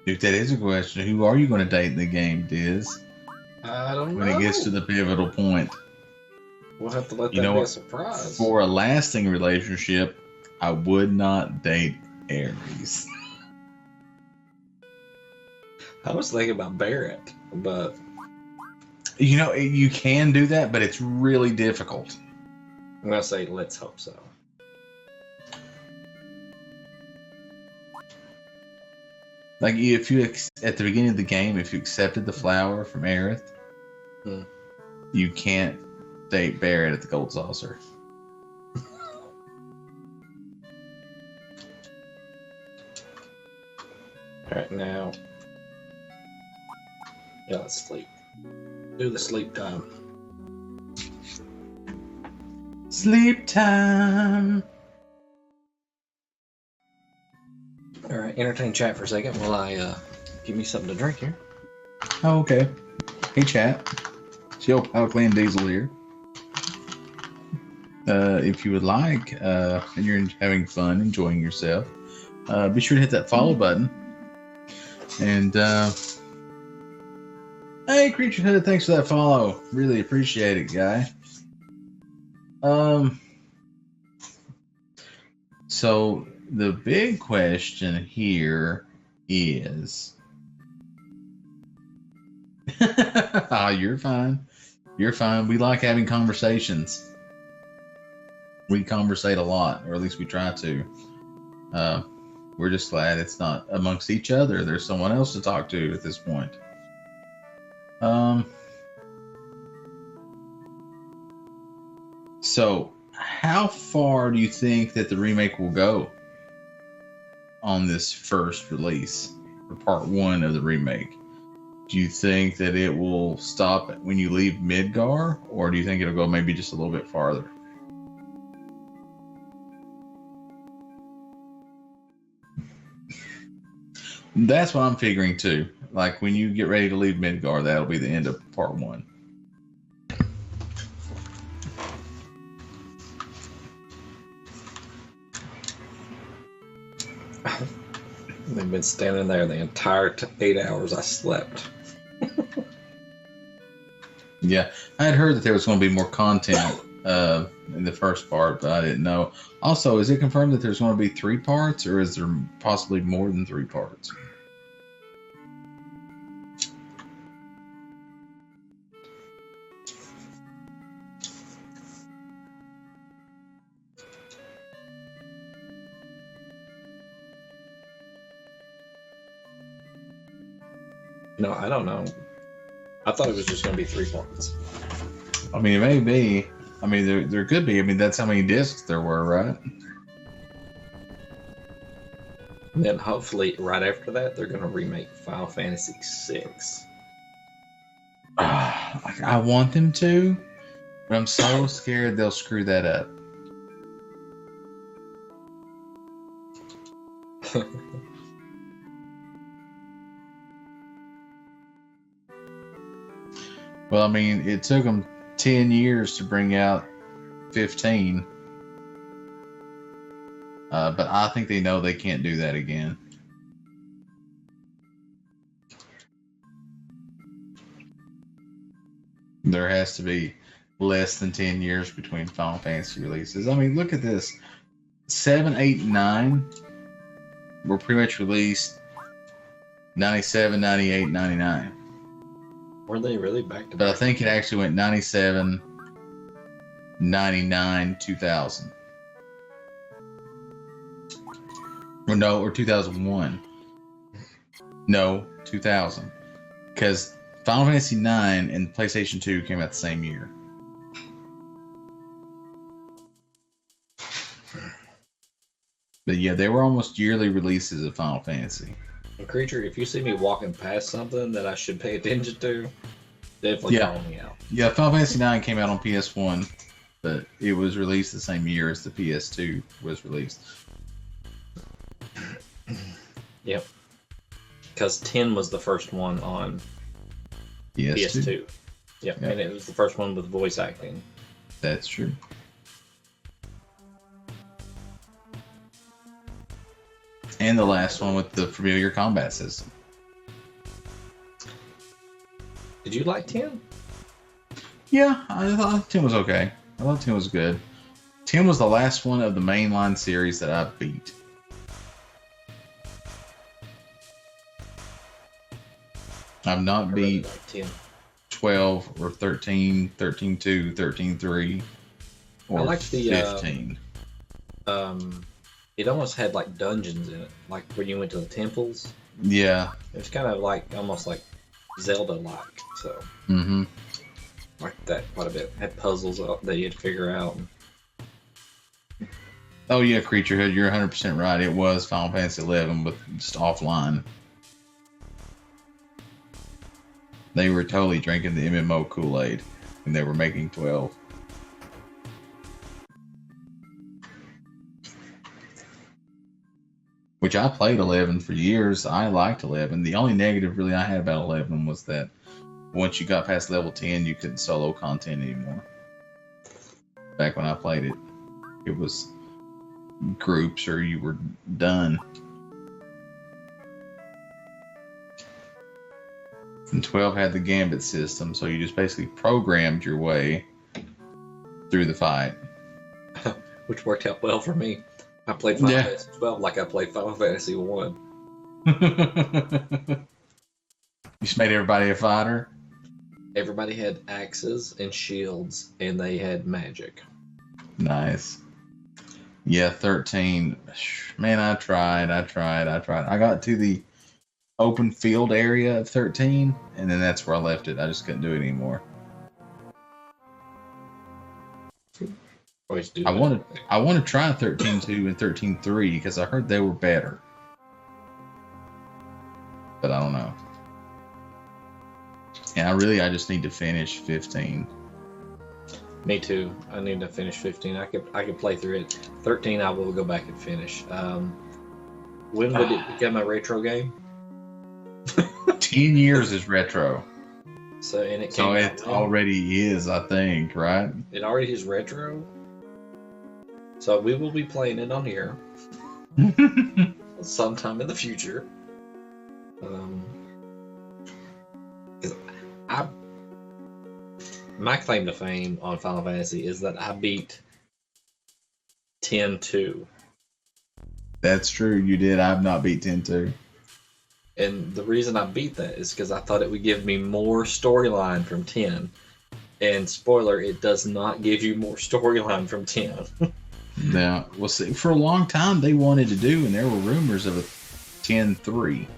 If that is a question, who are you going to date in the game, Diz? I don't know. When it gets to the pivotal point. We'll have to let that be a surprise. For a lasting relationship, I would not date Ares. I was thinking about Barrett, but... You know, you can do that, but it's really difficult. I'm going to say, let's hope so. Like, if you, at the beginning of the game, if you accepted the flower from Aerith, you can't date Barrett at the Gold Saucer. Alright, now... Yeah, let's sleep. Do the sleep time. Sleep time! Alright, entertain chat for a second while I give me something to drink here. Oh, okay. Hey, chat. It's your pal ClanDiesel here. If you would like, and you're having fun, enjoying yourself, be sure to hit that follow button. And, hey, Creature Hood, thanks for that follow. Really appreciate it, guy. So, the big question here is... Oh, you're fine. You're fine. We like having conversations. We conversate a lot, or at least we try to. We're just glad it's not amongst each other. There's someone else to talk to at this point. So, how far do you think that the remake will go on this first release, or part 1 of the remake? Do you think that it will stop when you leave Midgar, or do you think it'll go maybe just a little bit farther? That's what I'm figuring too. Like, when you get ready to leave Midgar, that'll be the end of part 1. They've been standing there the entire 8 hours I slept. Yeah, I had heard that there was going to be more content in the first part, but I didn't know. Also, is it confirmed that there's going to be 3 parts, or is there possibly more than 3 parts? No, I don't know. I thought it was just going to be 3 parts. I mean, it may be. I mean, there could be. I mean, that's how many discs there were, right? And then hopefully, right after that, they're going to remake Final Fantasy VI. I want them to, but I'm so scared they'll screw that up. Well, I mean, it took them 10 years to bring out 15. But I think they know they can't do that again. There has to be less than 10 years between Final Fantasy releases. I mean, look at this. 7, 8, 9 were pretty much released 97, 98, 99. Were they really back to But I back? think it actually went 97, 99, 2000. Or no, or 2001. No, 2000. Because Final Fantasy IX and PlayStation 2 came out the same year. But yeah, they were almost yearly releases of Final Fantasy. Creature, if you see me walking past something that I should pay attention to, definitely call me out. Yeah, Final Fantasy IX came out on PS1, but it was released the same year as the PS2 was released. Yep. Because 10 was the first one on PS2. Yep, and it was the first one with voice acting. That's true. And the last one with the familiar combat system. Did you like 10? Yeah, I thought 10 was okay. I thought 10 was good. 10 was the last one of the mainline series that I beat. I've not beat 10. 12 or 13, 13-2, 13-3, or I liked the 15. It almost had like dungeons in it, like when you went to the temples. Yeah. It was kind of like almost like Zelda-like, so like that quite a bit. Had puzzles that you had to figure out. Oh yeah, Creaturehood, you're 100% right. It was Final Fantasy XI, but just offline. They were totally drinking the MMO Kool-Aid when they were making 12. Which I played 11 for years. I liked 11. The only negative really I had about 11 was that once you got past level 10, you couldn't solo content anymore. Back when I played it, it was groups or you were done. And 12 had the gambit system, so you just basically programmed your way through the fight. Which worked out well for me. I played Final Fantasy 12 like I played Final Fantasy 1. You just made everybody a fighter? Everybody had axes and shields, and they had magic. Nice. Yeah, 13. Man, I tried. I got to the open field area of 13, and then that's where I left it. I just couldn't do it anymore. Always do I want to try 13.2 and 13.3 because I heard they were better. But I don't know. And I just need to finish 15. Me too. I need to finish 15. I could play through it. 13 I will go back and finish. When would it become a retro game? 10 years is retro. So it already is, I think, right? It already is retro. So we will be playing it on here sometime in the future. My claim to fame on Final Fantasy is that I beat 10-2. That's true. You did. I've not beat 10-2. And the reason I beat that is because I thought it would give me more storyline from 10. And spoiler, it does not give you more storyline from 10. Now, we'll see. For a long time, they wanted to do, and there were rumors of a 10-3.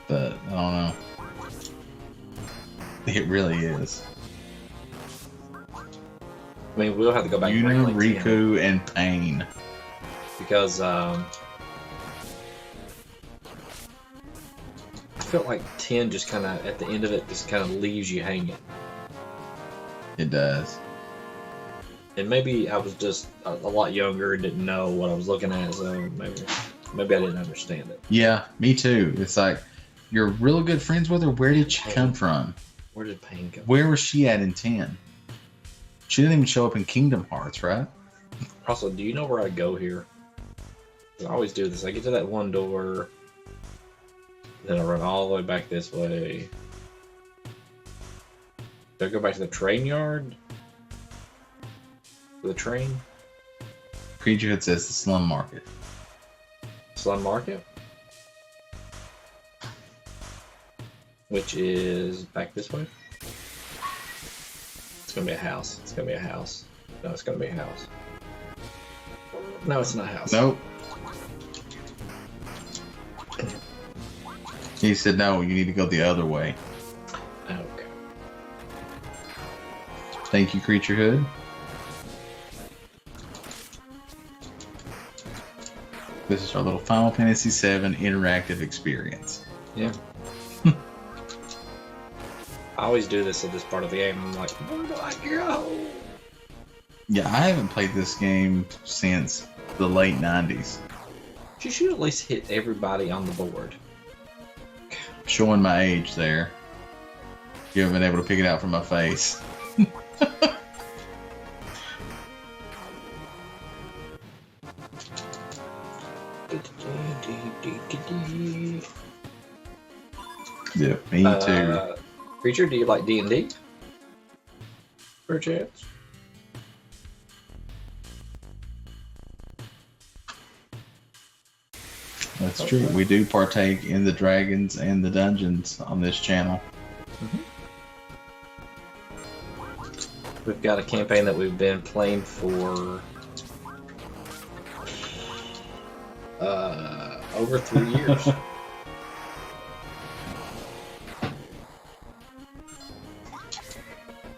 But I don't know. It really is. I mean, we'll have to go back and Yuna, play 10. Riku, and Pain. Because I felt like 10 just kind of, at the end of it, just kind of leaves you hanging. It does. And maybe I was just a lot younger and didn't know what I was looking at, so maybe I didn't understand it. Yeah, me too. It's like, you're really good friends with her. Where did she come from? Where did Pain come from? Where was she at in 10? She didn't even show up in Kingdom Hearts, right? Also, do you know where I go here? I always do this. I get to that one door, then I run all the way back this way. Do I go back to the train yard? The train? Creaturehood says the Slum Market. Slum Market? which is back this way. It's gonna be a house. It's gonna be a house. No, it's gonna be a house. No, it's not a house. Nope. He said, no, you need to go the other way. Okay. Thank you, Creature Hood. This is our little Final Fantasy VII interactive experience. Yeah. I always do this at this part of the game. I'm like, where do I go? Yeah, I haven't played this game since the late 90s. You should at least hit everybody on the board. Showing my age there. You haven't been able to pick it out from my face. Yeah, me too. Creature, do you like D&D? Perchance? That's true. We do partake in the dragons and the dungeons on this channel. We've got a campaign that we've been playing for over 3 years.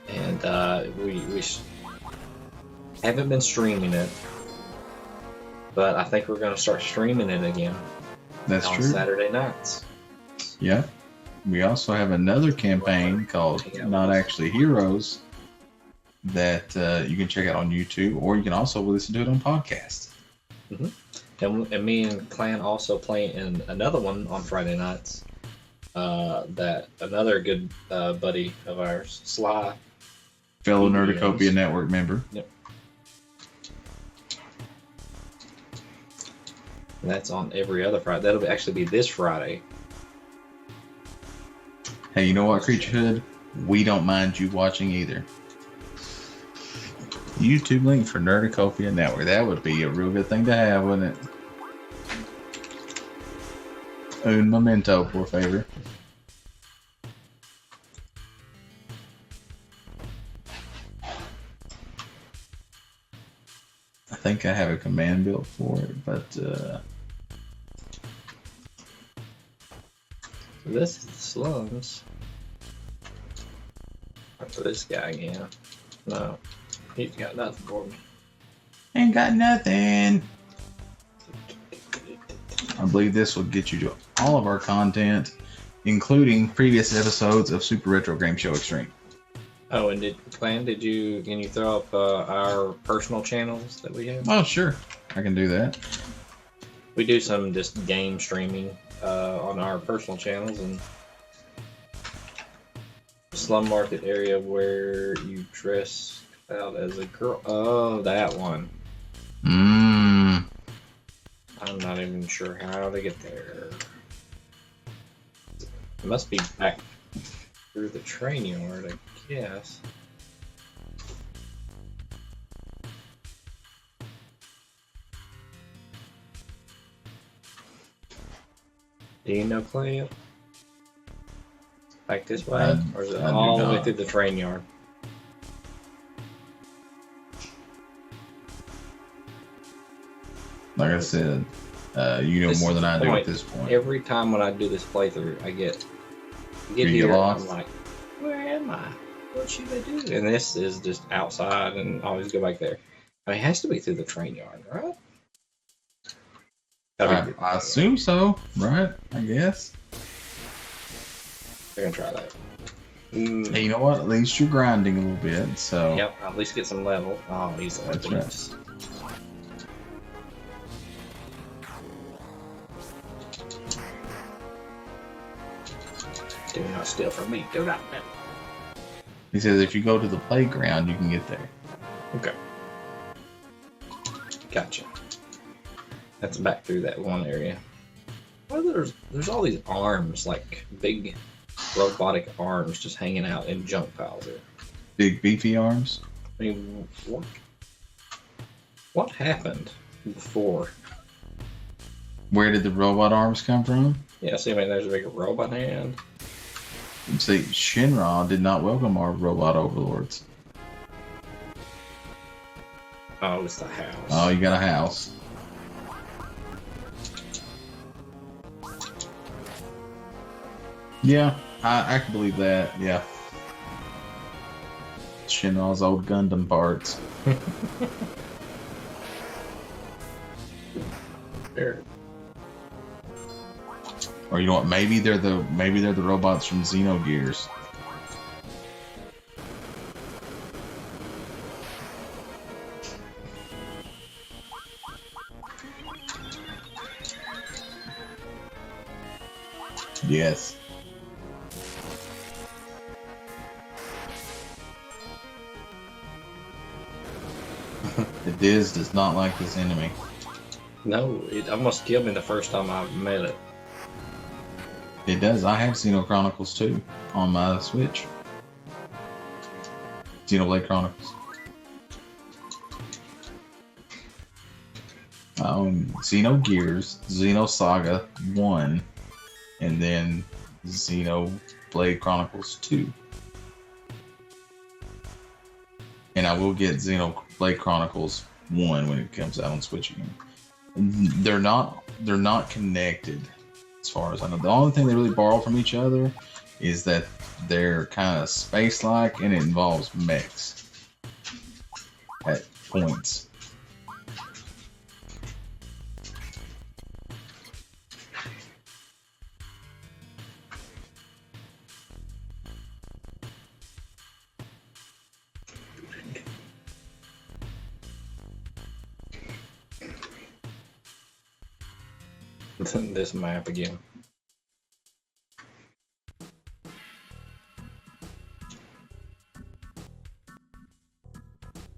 And we haven't been streaming it, but I think we're going to start streaming it again. That's on true. Saturday nights. Yeah. We also have another campaign called Not Actually Heroes that you can check out on YouTube, or you can also listen to it on podcast. And me and Clan also play in another one on Friday nights. That another good buddy of ours, Sly, Fellow He Nerducopia is. Network member. Yep. And that's on every other Friday. That'll actually be this Friday. Hey, you know what, Creature Hood? We don't mind you watching either. YouTube link for Nerducopia Network. That would be a real good thing to have, wouldn't it? Un momento, por favor. I think I have a command built for it, but This is the slums. For this guy again. No, he's got nothing for me. ain't got nothing. I believe this will get you to all of our content, including previous episodes of Super Retro Game Show Xtreme. Oh, and can you throw up our personal channels that we have? Oh, sure. I can do that. We do some just game streaming on our personal channels, and slum market area where you dress out as a girl. Oh, that one. I'm not even sure how to get there. It must be back through the train yard, I guess. Do you know Clem? Back this way? Or is it I do all the way not. through the train yard? Like I said, you know This more is than the I do at point. this point. Every time when I do this playthrough, I get You get here, lost? I'm like, where am I? What should I do? And this is just outside, and I always go back there. I mean, it has to be through the train yard, right? Gotta be- I assume so, right? I guess. We're gonna try that. Hey, you know what? At least you're grinding a little bit, so. Yep, at least get some level. Oh, he's the That's weapons. Do not steal from me. Do not. He says if you go to the playground, you can get there. Okay. Gotcha. That's back through that one area. Well, there's all these arms, like big robotic arms, just hanging out in junk piles here. Big beefy arms. I mean, what happened before? Where did the robot arms come from? Yeah, see, I mean, there's a big robot hand. See, Shinra did not welcome our robot overlords. Oh, it's the house. Oh, you got a house. Yeah, I can believe that. Yeah. Shinra's old Gundam parts. There. Or you know what? Maybe they're the robots from Xenogears. Yes. The Diz does not like this enemy. No, it almost killed me the first time I met it. It does. I have Xeno Chronicles 2 on my Switch. Xenoblade Chronicles. Xenogears, Xenosaga 1, and then Xenoblade Chronicles 2. And I will get Xenoblade Chronicles 1 when it comes out on Switch again. They're not connected as far as I know. The only thing they really borrow from each other is that they're kind of space-like and it involves mechs at points. This map again.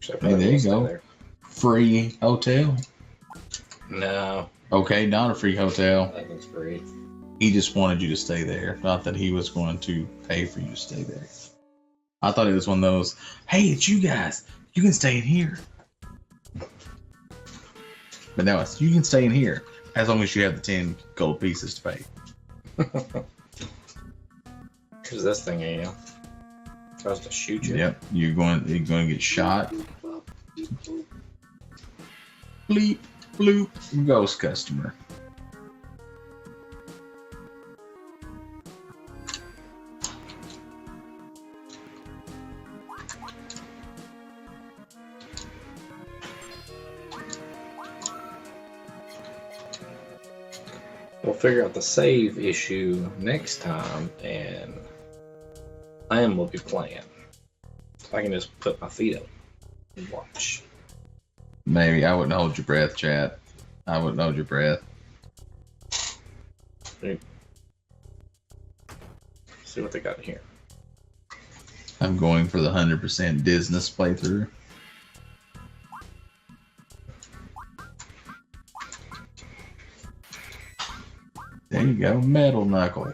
Hey, there you go. There. Free hotel. No. Okay, not a free hotel. That looks free. He just wanted you to stay there. Not that he was going to pay for you to stay there. I thought it was one of those, hey, it's you guys. You can stay in here. But now it's, you can stay in here as long as you have the 10 gold pieces to pay. Because this thing, tries to shoot you. Yep, you're going to get shot. Bleep, bloop, ghost customer. We'll figure out the save issue next time, and Lamb will be playing. I can just put my feet up and watch. Maybe. I wouldn't hold your breath, chat. I wouldn't hold your breath. See what they got here. I'm going for the 100% Disney playthrough. There you go, Metal Knuckle.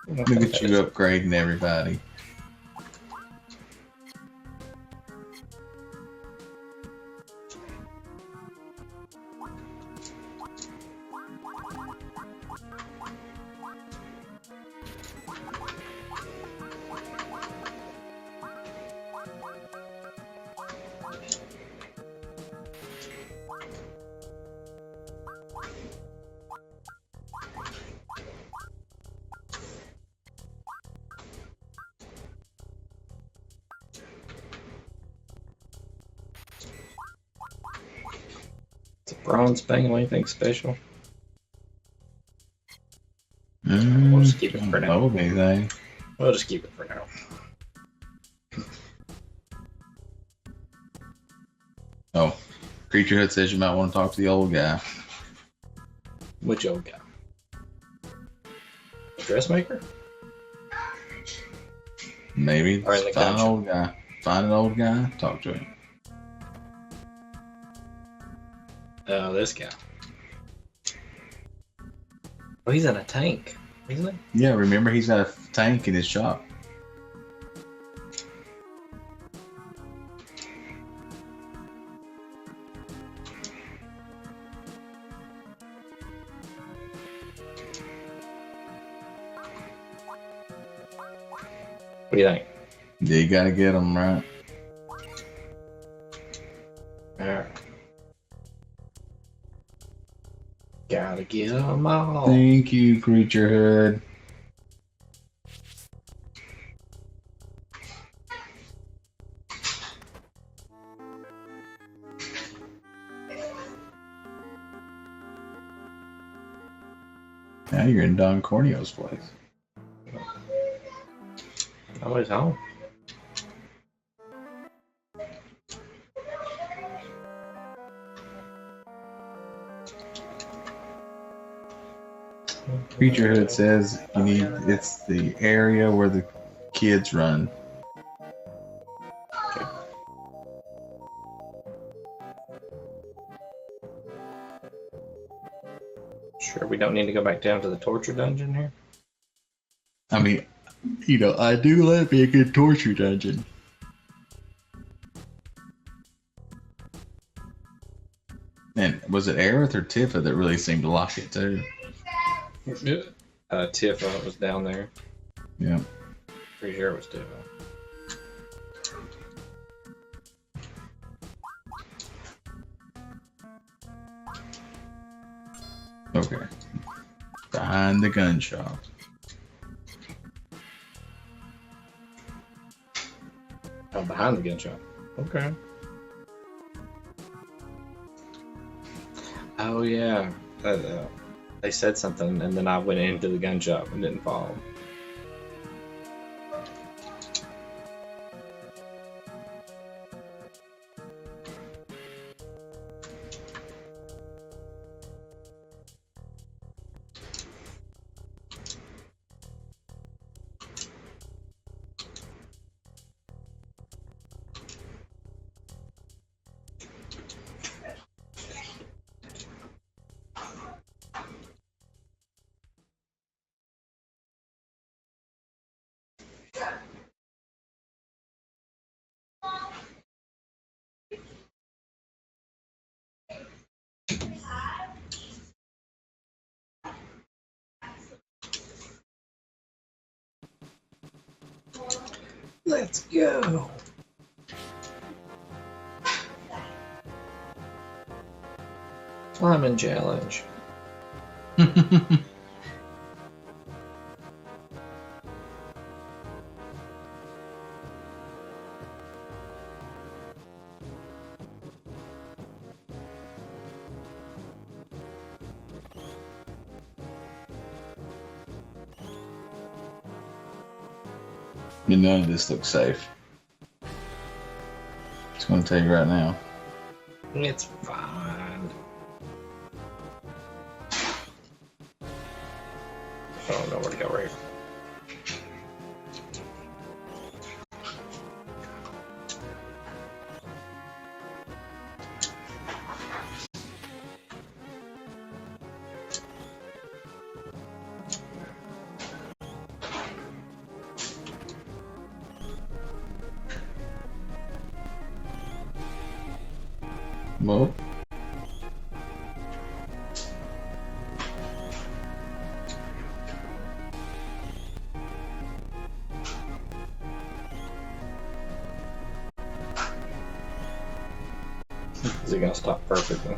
Look at you upgrading everybody. Bronze Bangle, anything special? We'll just keep it for now. Anything. We'll just keep it for now. Oh, Creature Hood says you might want to talk to the old guy. Which old guy? The dressmaker? Maybe. Or in the find an old guy. Find an old guy. Talk to him. This guy. Oh, he's in a tank, isn't he? Yeah, remember he's got a tank in his shop. What do you think? Yeah, you gotta get him right. Alright. Gotta get them all. Thank you, Creature Hood. Now you're in Don Corneo's place. Nobody's home. Creature Hood says you need. It's the area where the kids run. Okay. Sure, we don't need to go back down to the torture dungeon here. I mean, you know, I do love me a good torture dungeon. And was it Aerith or Tifa that really seemed to like it too? Yeah. Tifa was down there. Yeah. Pretty sure it was Tifa. Okay. Behind the gun shop. Oh, behind the gun shop. Okay. Oh yeah. They said something, and then I went into the gun shop and didn't follow them. Let's go. Climbing challenge. None of this looks safe. Just gonna tell you right now. It's fine. I don't know where to go right. Well, Is it gonna stop perfectly?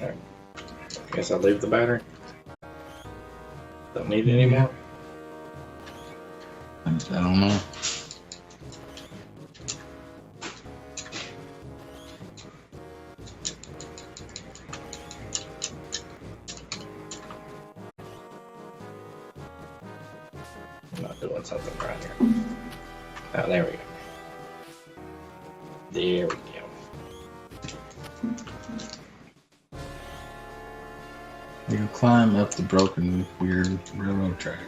Alright. Guess I'll leave the battery. Don't need it anymore. I don't know. I'm not doing something right here. Oh, there we go. There we go. You climb up the broken, weird railroad track.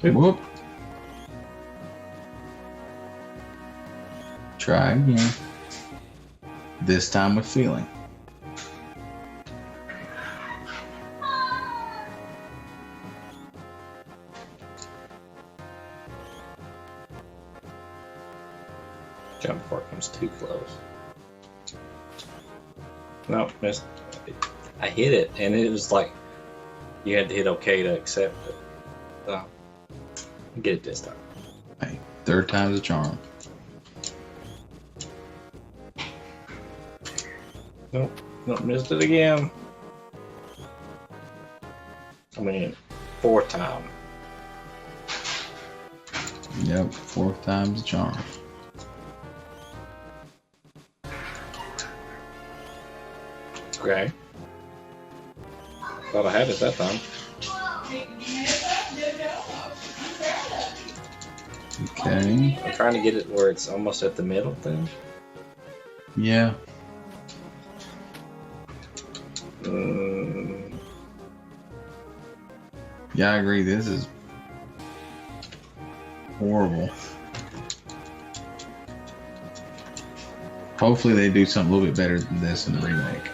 Oop. Whoop. Try again. This time with feeling. Jump before it comes too close. No, missed. I hit it, and it was like you had to hit OK to accept it. So, get it this time. Hey, third time's a charm. Nope, missed it again. I mean, fourth time. Yep, fourth time's a charm. Okay. Thought I had it that time. Okay. I'm trying to get it where it's almost at the middle thing. Yeah. Yeah, I agree. This is horrible. Hopefully they do something a little bit better than this in the remake.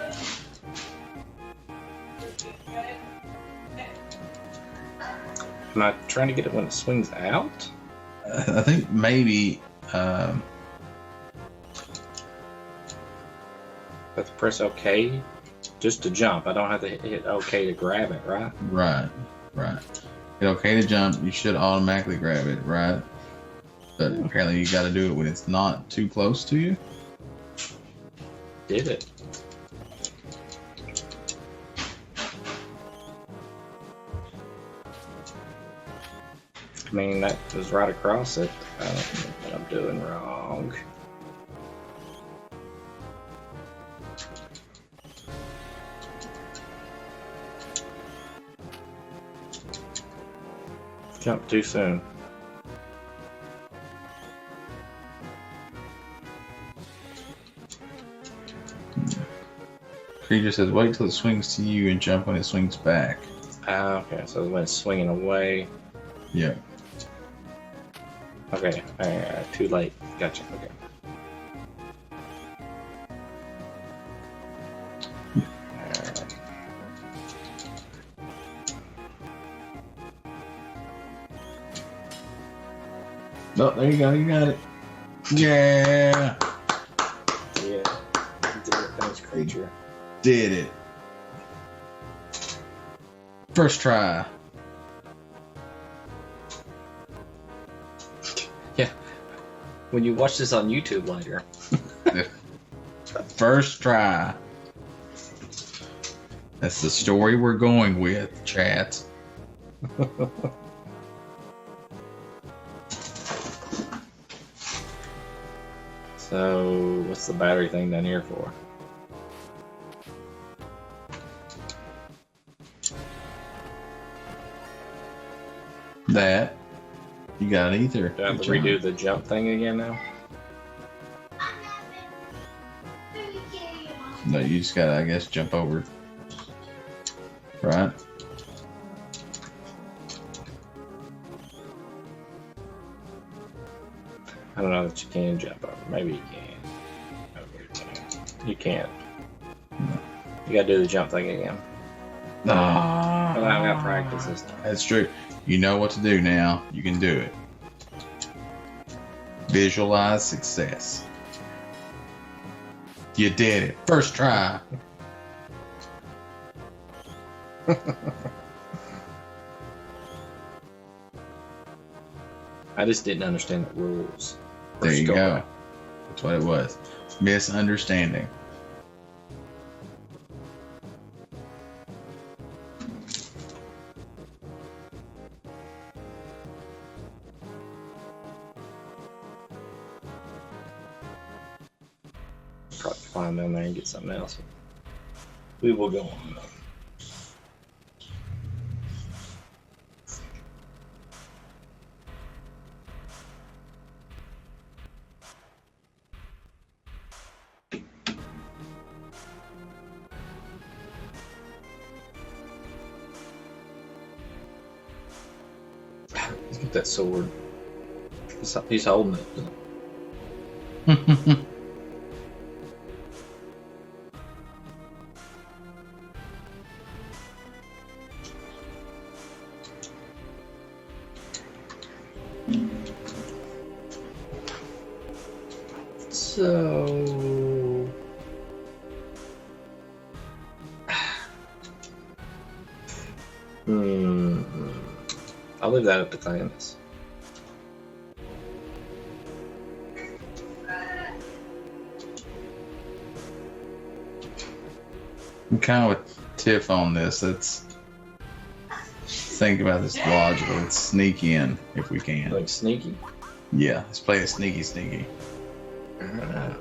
Am I trying to get it when it swings out? I think maybe Have to press OK just to jump. I don't have to hit OK to grab it, right? right. Hit okay to jump, you should automatically grab it, right? But apparently you got to do it when it's not too close to you. Did it. I mean, that was right across it. I don't know what I'm doing wrong. Jump too soon. Creature says, wait till it swings to you and jump when it swings back. Okay, so when it's swinging away. Yeah. Okay, too late. Gotcha. Okay. Alright. Oh, there you go. You got it. Yeah. Yeah. Did it. Thanks, creature. Did it. First try. Yeah. When you watch this on YouTube later. First try. That's the story we're going with, chat. So, what's the battery thing down here for? That. You got either. Do I have to redo the jump thing again now? No, you just gotta, I guess, jump over. Right? I don't know that you can jump over. Maybe you can. Maybe you can. You can't. No. You gotta do the jump thing again. No. Well, I gotta practice this time. That's true. You know what to do now. You can do it. Visualize success. You did it. First try. I just didn't understand the rules. There you go. That's what it was. Misunderstanding. Probably climb down there and get something else. We will go on. That sword. He's holding it. So, I'll leave that up to Clandiesel. I'm kind of with Tiff on this. Let's think about this logically. Let's sneak in if we can. Like sneaky. Yeah, let's play a sneaky. Alright.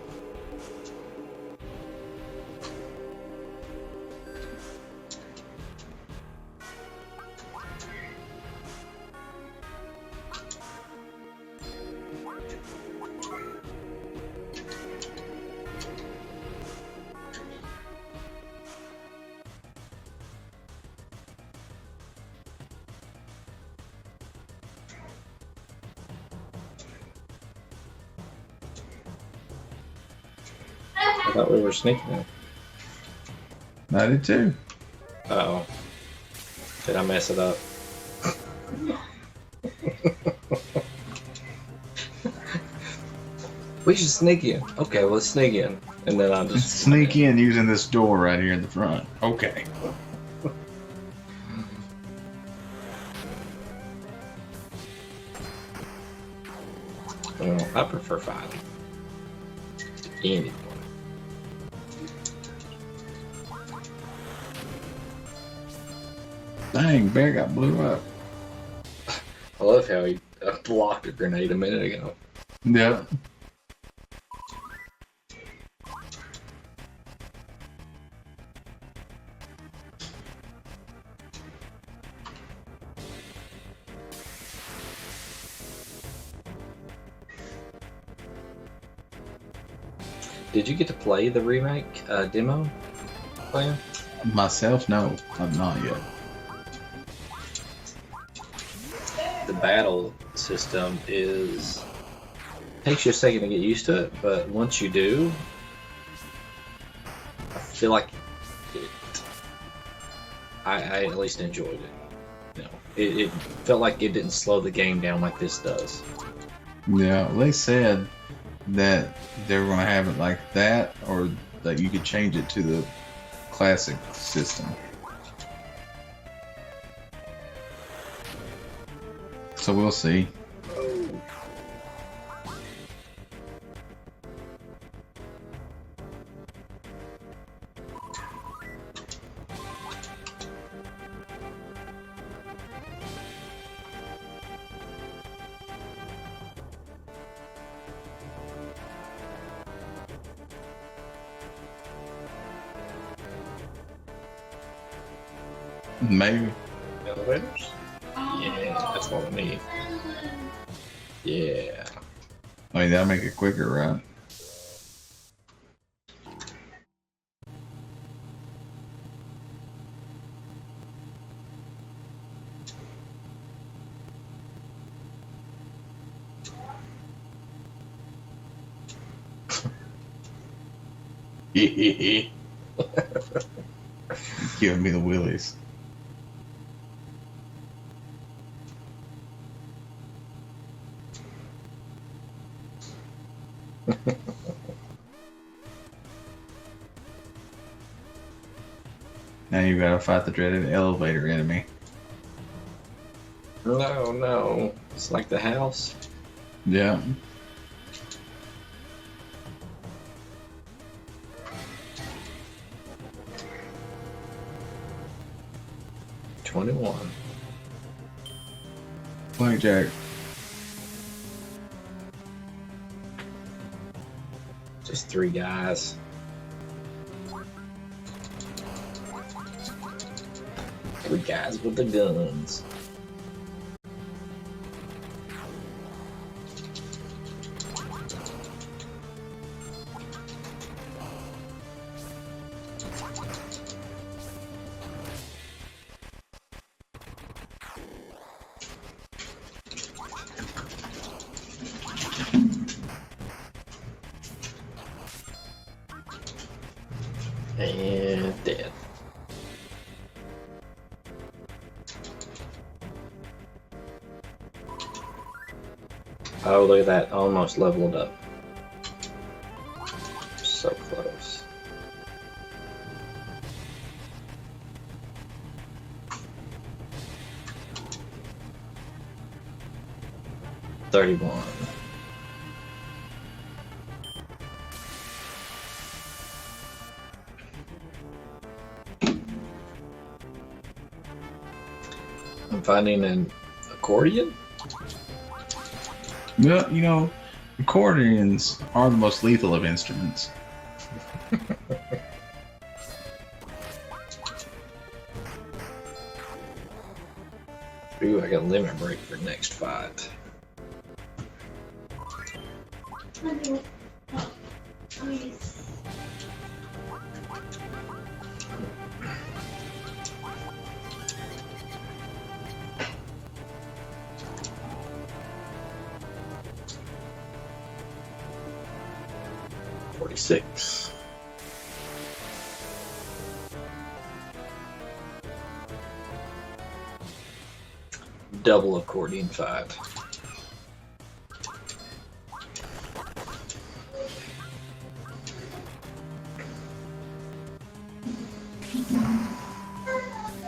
I thought we were sneaking in. I did too. Uh-oh. Did I mess it up? We should sneak in. Okay, well, let's sneak in. And then I'll just Sneak in using this door right here in the front. Okay. Well, I prefer fighting. Anyway. Dang, bear got blew up. I love how he blocked a grenade a minute ago. Yep. Did you get to play the remake demo plan? Myself, no, I've not yet. The battle system takes you a second to get used to it, but once you do, I feel like I at least enjoyed it. You know, it felt like it didn't slow the game down like this does. Yeah, they said that they were going to have it like that, or that you could change it to the classic system. So we'll see. Maybe. Elevators? Yeah, that's what we need. Yeah. I mean, that'll make it quicker, right? Giving me the willies. Now you gotta fight the dreaded elevator enemy. No, no. It's like the house. Yeah. $21. Blackjack. Just 3 guys. Three guys with the guns. And dead. Oh, look at that. Almost leveled up. So close. $31. I'm finding an accordion. Well, you know, accordions are the most lethal of instruments. Ooh, I got limit break for next fight. $46. Double accordion fight.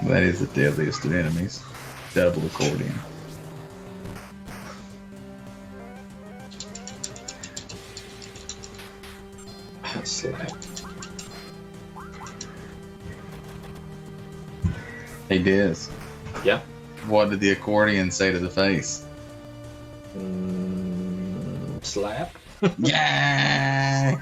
That is the deadliest of enemies. Double accordion. Slap. Hey, Diz. Yeah. What did the accordion say to the face? Slap. Yeah.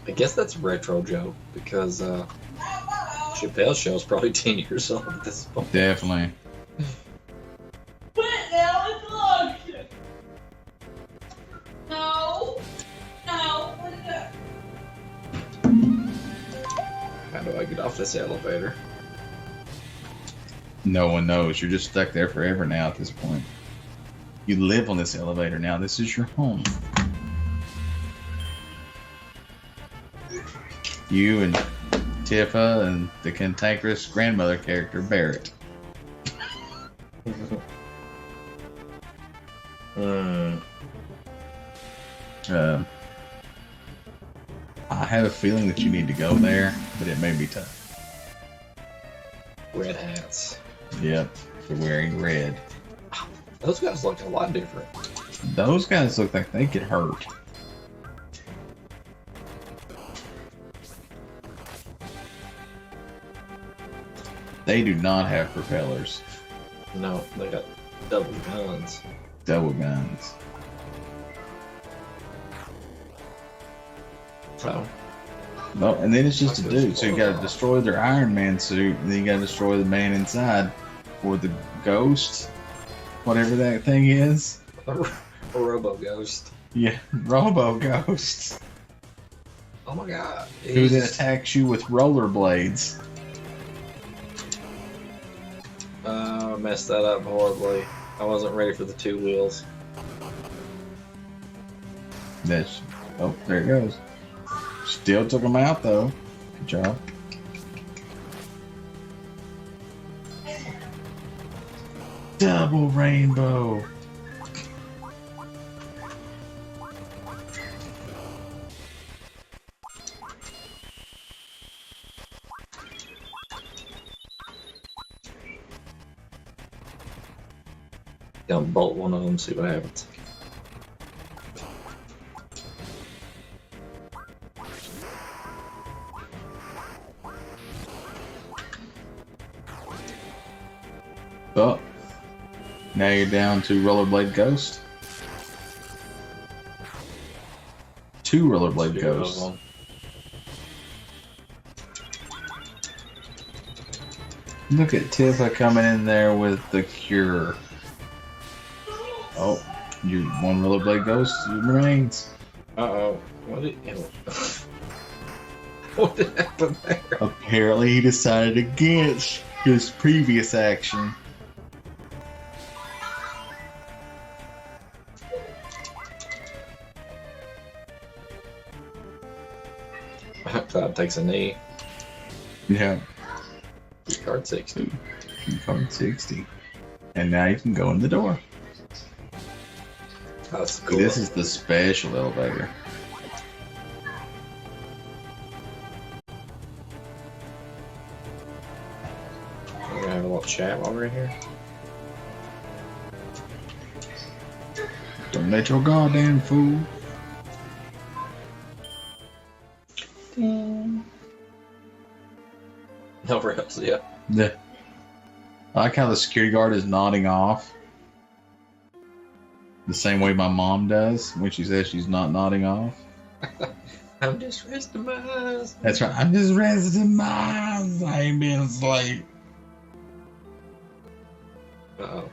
I guess that's a retro joke because Chappelle's show is probably 10 years old at this point. Definitely. How do I get off this elevator? No one knows. You're just stuck there forever now at this point. You live on this elevator now. This is your home. You and Tifa and the cantankerous grandmother character, Barrett. I have a feeling that you need to go there, but it may be tough. Red hats. Yep, they're wearing red. Those guys look a lot different. Those guys look like they get hurt. They do not have propellers. No, they got double guns. Double guns. So. Well, and then it's just a dude, so you gotta destroy their Iron Man suit, and then you gotta destroy the man inside, or the ghost, whatever that thing is. A Robo Ghost. Yeah, Robo Ghost. Oh my god. Who then attacks you with rollerblades. I messed that up horribly. I wasn't ready for the two wheels. That's, oh, there it goes. Still took him out though. Good job. Double rainbow. Gonna bolt one of them, see what happens. Oh, now you're down to Rollerblade Ghost. Two Rollerblade Two Ghosts. of them. Look at Tifa coming in there with the cure. Oh, you one Rollerblade Ghost remains. Uh-oh. What did what did happen there? Apparently he decided against his previous action. Cloud takes a knee. Yeah. Card 60. Card 60. And now you can go in the door. That's cool. This is the special elevator. We're gonna have a little chat while we're in here. Don't let your goddamn fool. No rails, yeah. Yeah. I like how the security guard is nodding off. The same way my mom does when she says she's not nodding off. I'm just resting my eyes. That's right. I'm just resting my eyes. I ain't being asleep. Uh-oh.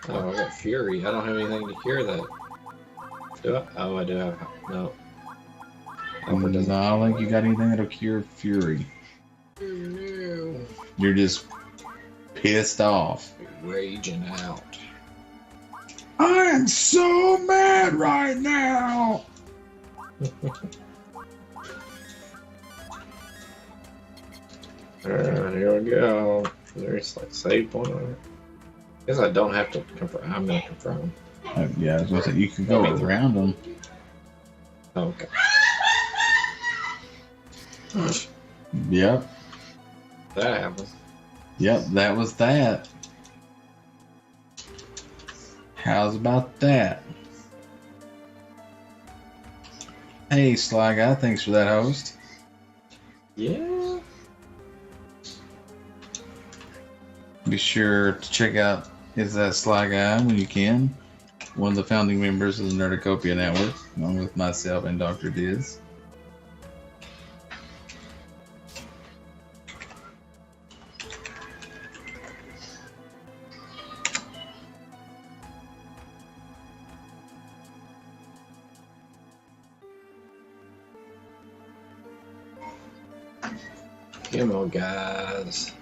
Oh, I got Fury. I don't have anything to cure that. Do I? Oh, I do have. No. I don't think you got anything that'll cure Fury. No. You're just pissed off. Raging out. I am so mad right now. Here we go. There's like save point on it. Guess I don't have to confirm. I'm gonna confirm. Yeah, I was gonna say you can go around them. Okay. Yep. That happened. Yep, that was that. How's about that? Hey, Sly Guy, thanks for that host. Yeah. Be sure to check out Is That Sly Guy when you can. One of the founding members of the Nerducopia network, along with myself and DrDiz. Come on, guys.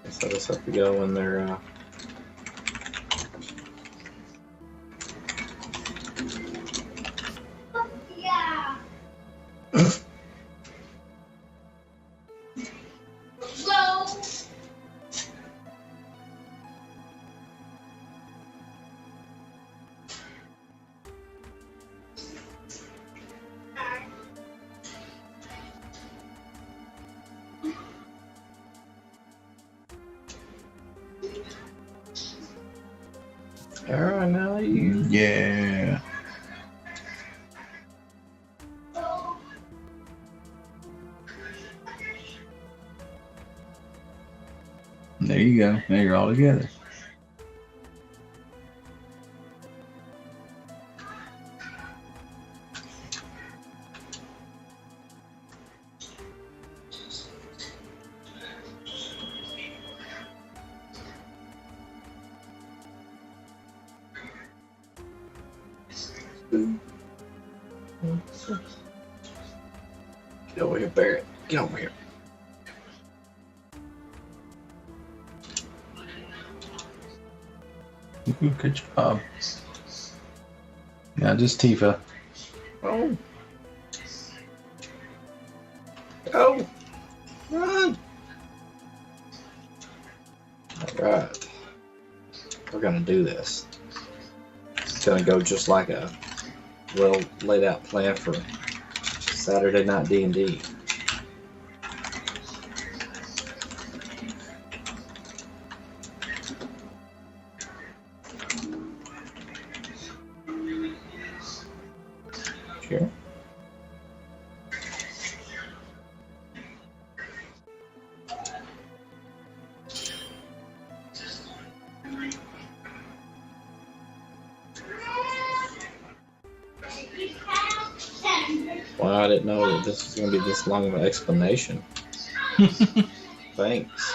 So I just have to go when they're Yeah. Alright, now you. Yeah. There you go. Now you're all together. Get over here, Barrett. Get over here. Good job. Yeah, just Tifa. Oh. Go. Run. Alright. We're gonna do this. It's gonna go just like a well laid out plan for Saturday night D&D. Sure. Wow, I didn't know that this was going to be this long of an explanation. Thanks.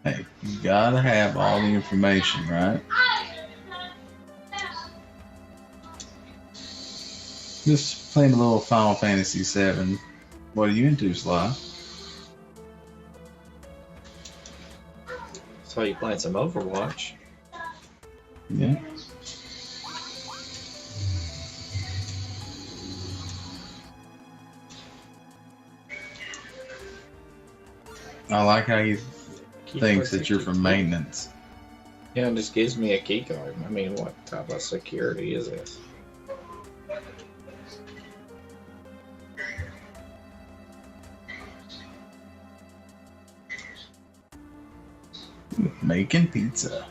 Hey, you gotta have all the information, right? Just playing a little Final Fantasy VII. What are you into, Sly? saw you playing some Overwatch. Yeah. I like how he thinks that you're from maintenance. Yeah, it just gives me a key card. I mean, what type of security is this? Making pizza.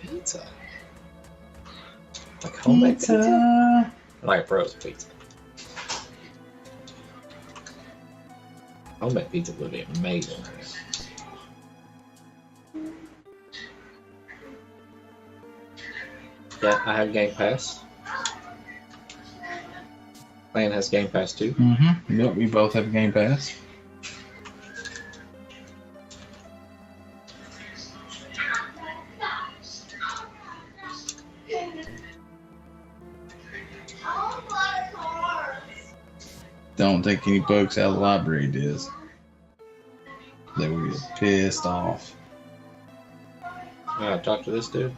Pizza. Like homemade pizza? I like frozen pizza. Homemade pizza would be amazing. Yeah, I have Game Pass. Clan has Game Pass too. Mm-hmm. Yep, we both have Game Pass. Don't take any books out of the library, Diz. They will get pissed off. Talk to this dude.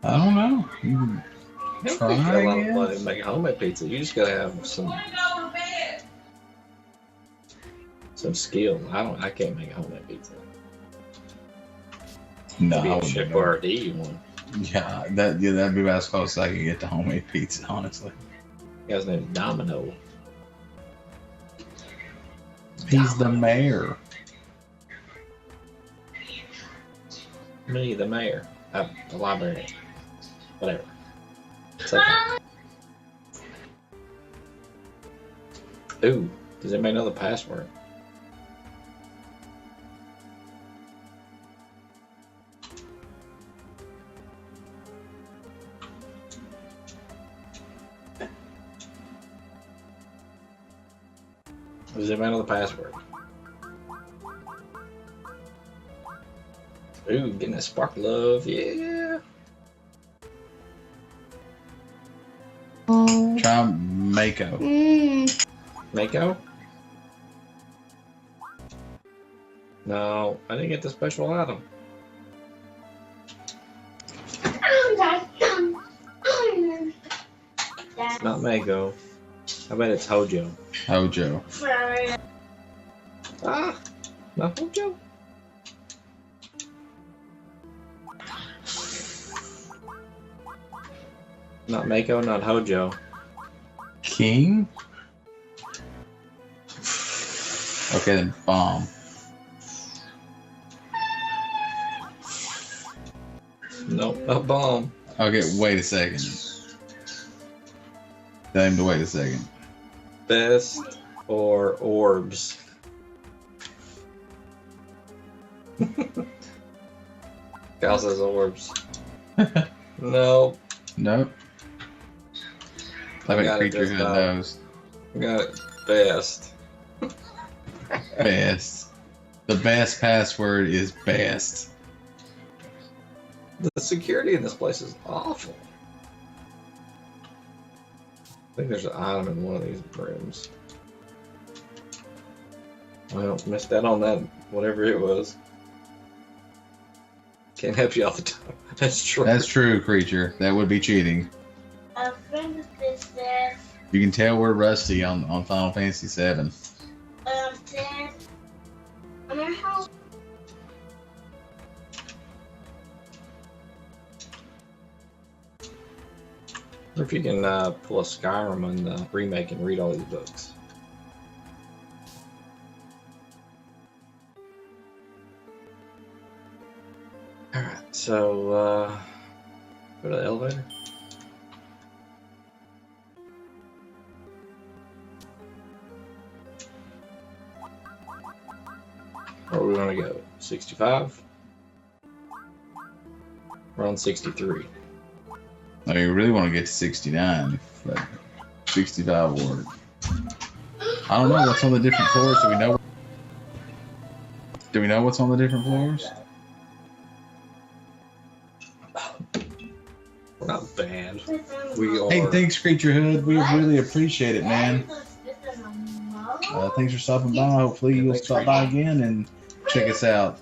I don't know. You can try, a lot of I money guess. to make a homemade pizza. You just gotta have some skill. I can't make a homemade pizza. No, Maybe I a wouldn't Chef know. RD one. Yeah, that'd be about as close as I could get to homemade pizza, honestly. The guy's name is Domino. He's the mayor. Me, the mayor. The librarian. Whatever. It's okay. Ooh, does anybody know the password? Does anybody know the password? Ooh, getting that spark love, yeah. Try Mako. Mako? No, I didn't get the special item. It's not Mako. I bet it's Hojo. Hojo. Ah, not Hojo. Not Mako, not Hojo. King? Okay, then bomb. Nope, not bomb. Okay, wait a second. Tell him to wait a second. Best or orbs? Cal says orbs. No, Nope. I bet got it creature just who about. knows. I got it. Best. Best. The best password is best. The security in this place is awful. I think there's an item in one of these rooms. Well, missed that on that, whatever it was. Can't help you all the time. That's true. That's true, creature. That would be cheating. You can tell we're rusty on Final Fantasy VII. Or if you can pull a Skyrim and the remake and read all these books. Alright, so go to the elevator. Where are we gonna go? 65? We're on 63. I mean, we really want to get to 69, but 65 will work. I don't know what's on the different floors. Do we know what's on the different floors? We're not bad. We are. Hey, thanks, Creature Hood. We really appreciate it, man. Thanks for stopping by. Hopefully you'll stop by again and check us out.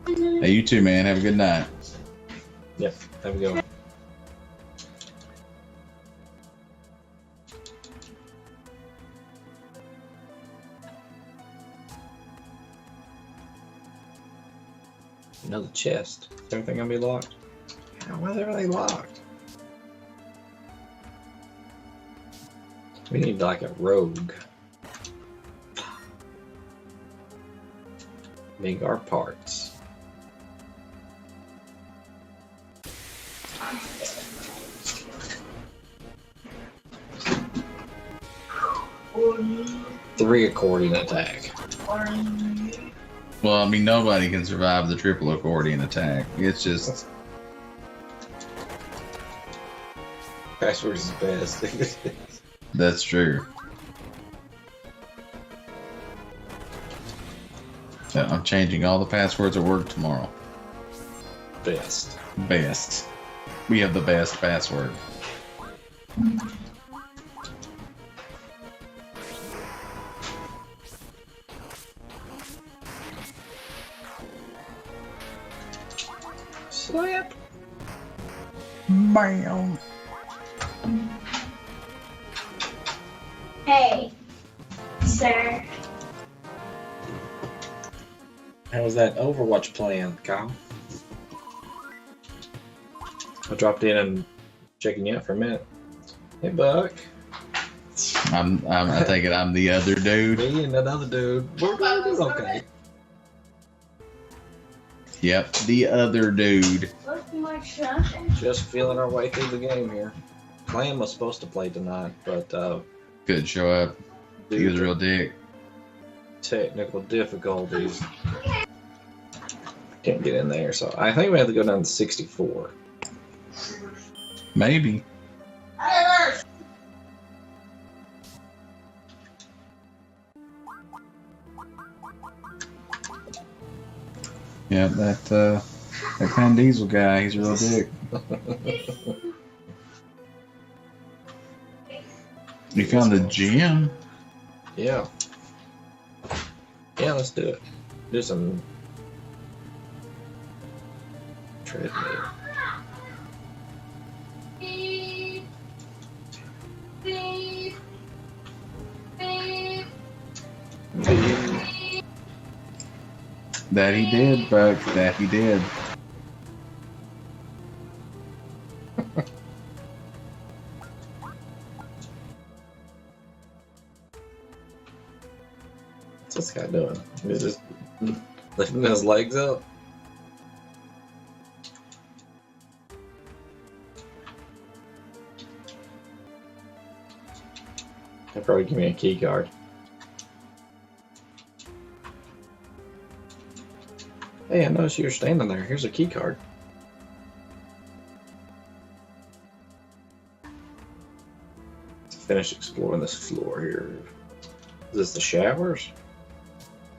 Hey, you too, man. Have a good night. Yep, have a good one. Another chest. Is everything gonna be locked? Why is everything locked? We need like a rogue. Make our parts. Three accordion attack. Well, I mean, nobody can survive the triple accordion attack. It's just... Password is best. That's true. Yeah, I'm changing all the passwords at work tomorrow. Best. Best. We have the best password. Slap. Bam. Hey, sir. How was that Overwatch playing, Kyle? I dropped in and checking you out for a minute. Hey, Buck. I take it I'm the other dude. Me and another dude. We're doing okay. Yep, the other dude. Just feeling our way through the game here. Clan was supposed to play tonight, but Couldn't show up. He was a real dick. Technical difficulties. Can't get in there, so I think we have to go down to 64. Maybe. Yeah, that ClanDiesel guy, he's a real dick. You found the gym? Yeah. Yeah, let's do it. Do some treadmill. That he did, Buck. That he did. What's this guy doing? He's just lifting his legs up. He'll probably give me a key card. Hey, I noticed you were standing there. Here's a key card. Let's finish exploring this floor here. Is this the showers?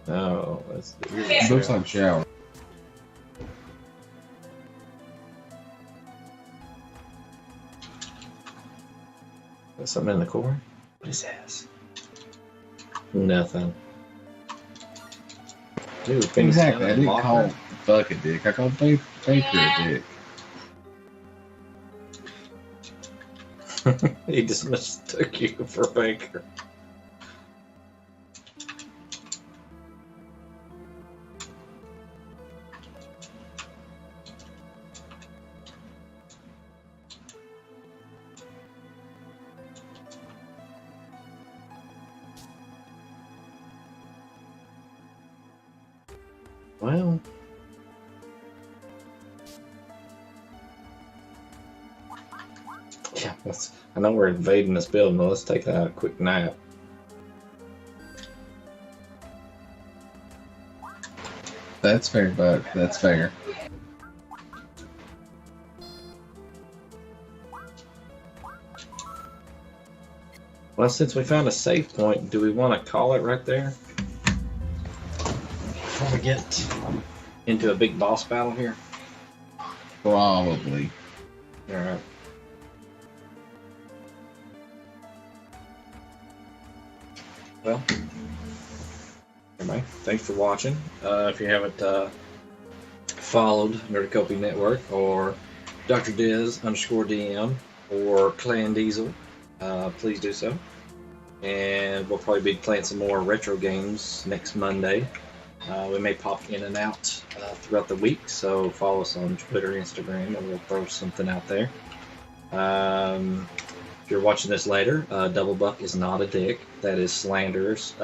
No, that's It looks like shower. Got something in the corner? What is this? Nothing. Dude, Exactly. I didn't call Buck a dick. I called Baker a dick. He just mistook you for Baker. Well, yeah, I know we're invading this building, but let's take a quick nap. That's fair, Buck. That's fair. Well, since we found a save point, do we want to call it right there? Before we get into a big boss battle here? Probably. All right. Well, anyway, thanks for watching. If you haven't followed Nerducopia Network or DrDizDM or ClanDiesel, please do so. And we'll probably be playing some more retro games next Monday. We may pop in and out throughout the week, so follow us on Twitter, Instagram, and we'll throw something out there. If you're watching this later, Double Buck is not a dick. That is slanderous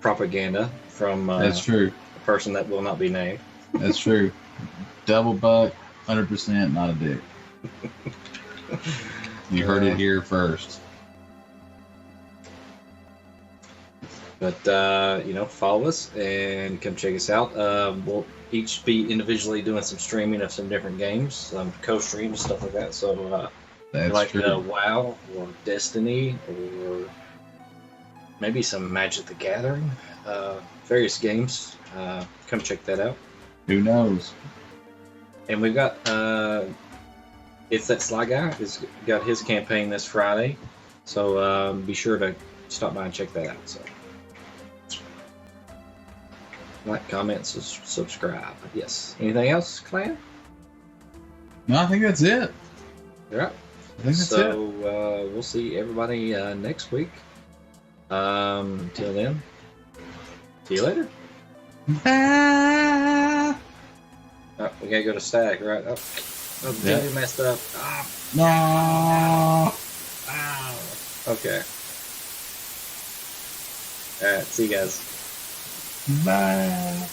propaganda from That's true. a person that will not be named. That's true. Double Buck, 100% not a dick. You heard it here first. But, follow us and come check us out. We'll each be individually doing some streaming of some different games, some co-streams, stuff like that. So, That's like true. WoW or Destiny or maybe some Magic the Gathering, various games. Come check that out. Who knows? And we've got, It's That Sly Guy. He's got his campaign this Friday. So be sure to stop by and check that out. So. Like, comment, subscribe. Yes. Anything else, Clan? No, I think that's it. All right. I think that's it. So we'll see everybody next week. Until then, see you later. Bye. Oh, we gotta go to static, right? Oh, Yeah. Jenny messed up. Ah, No. ow. Okay. All right. See you guys. Bye.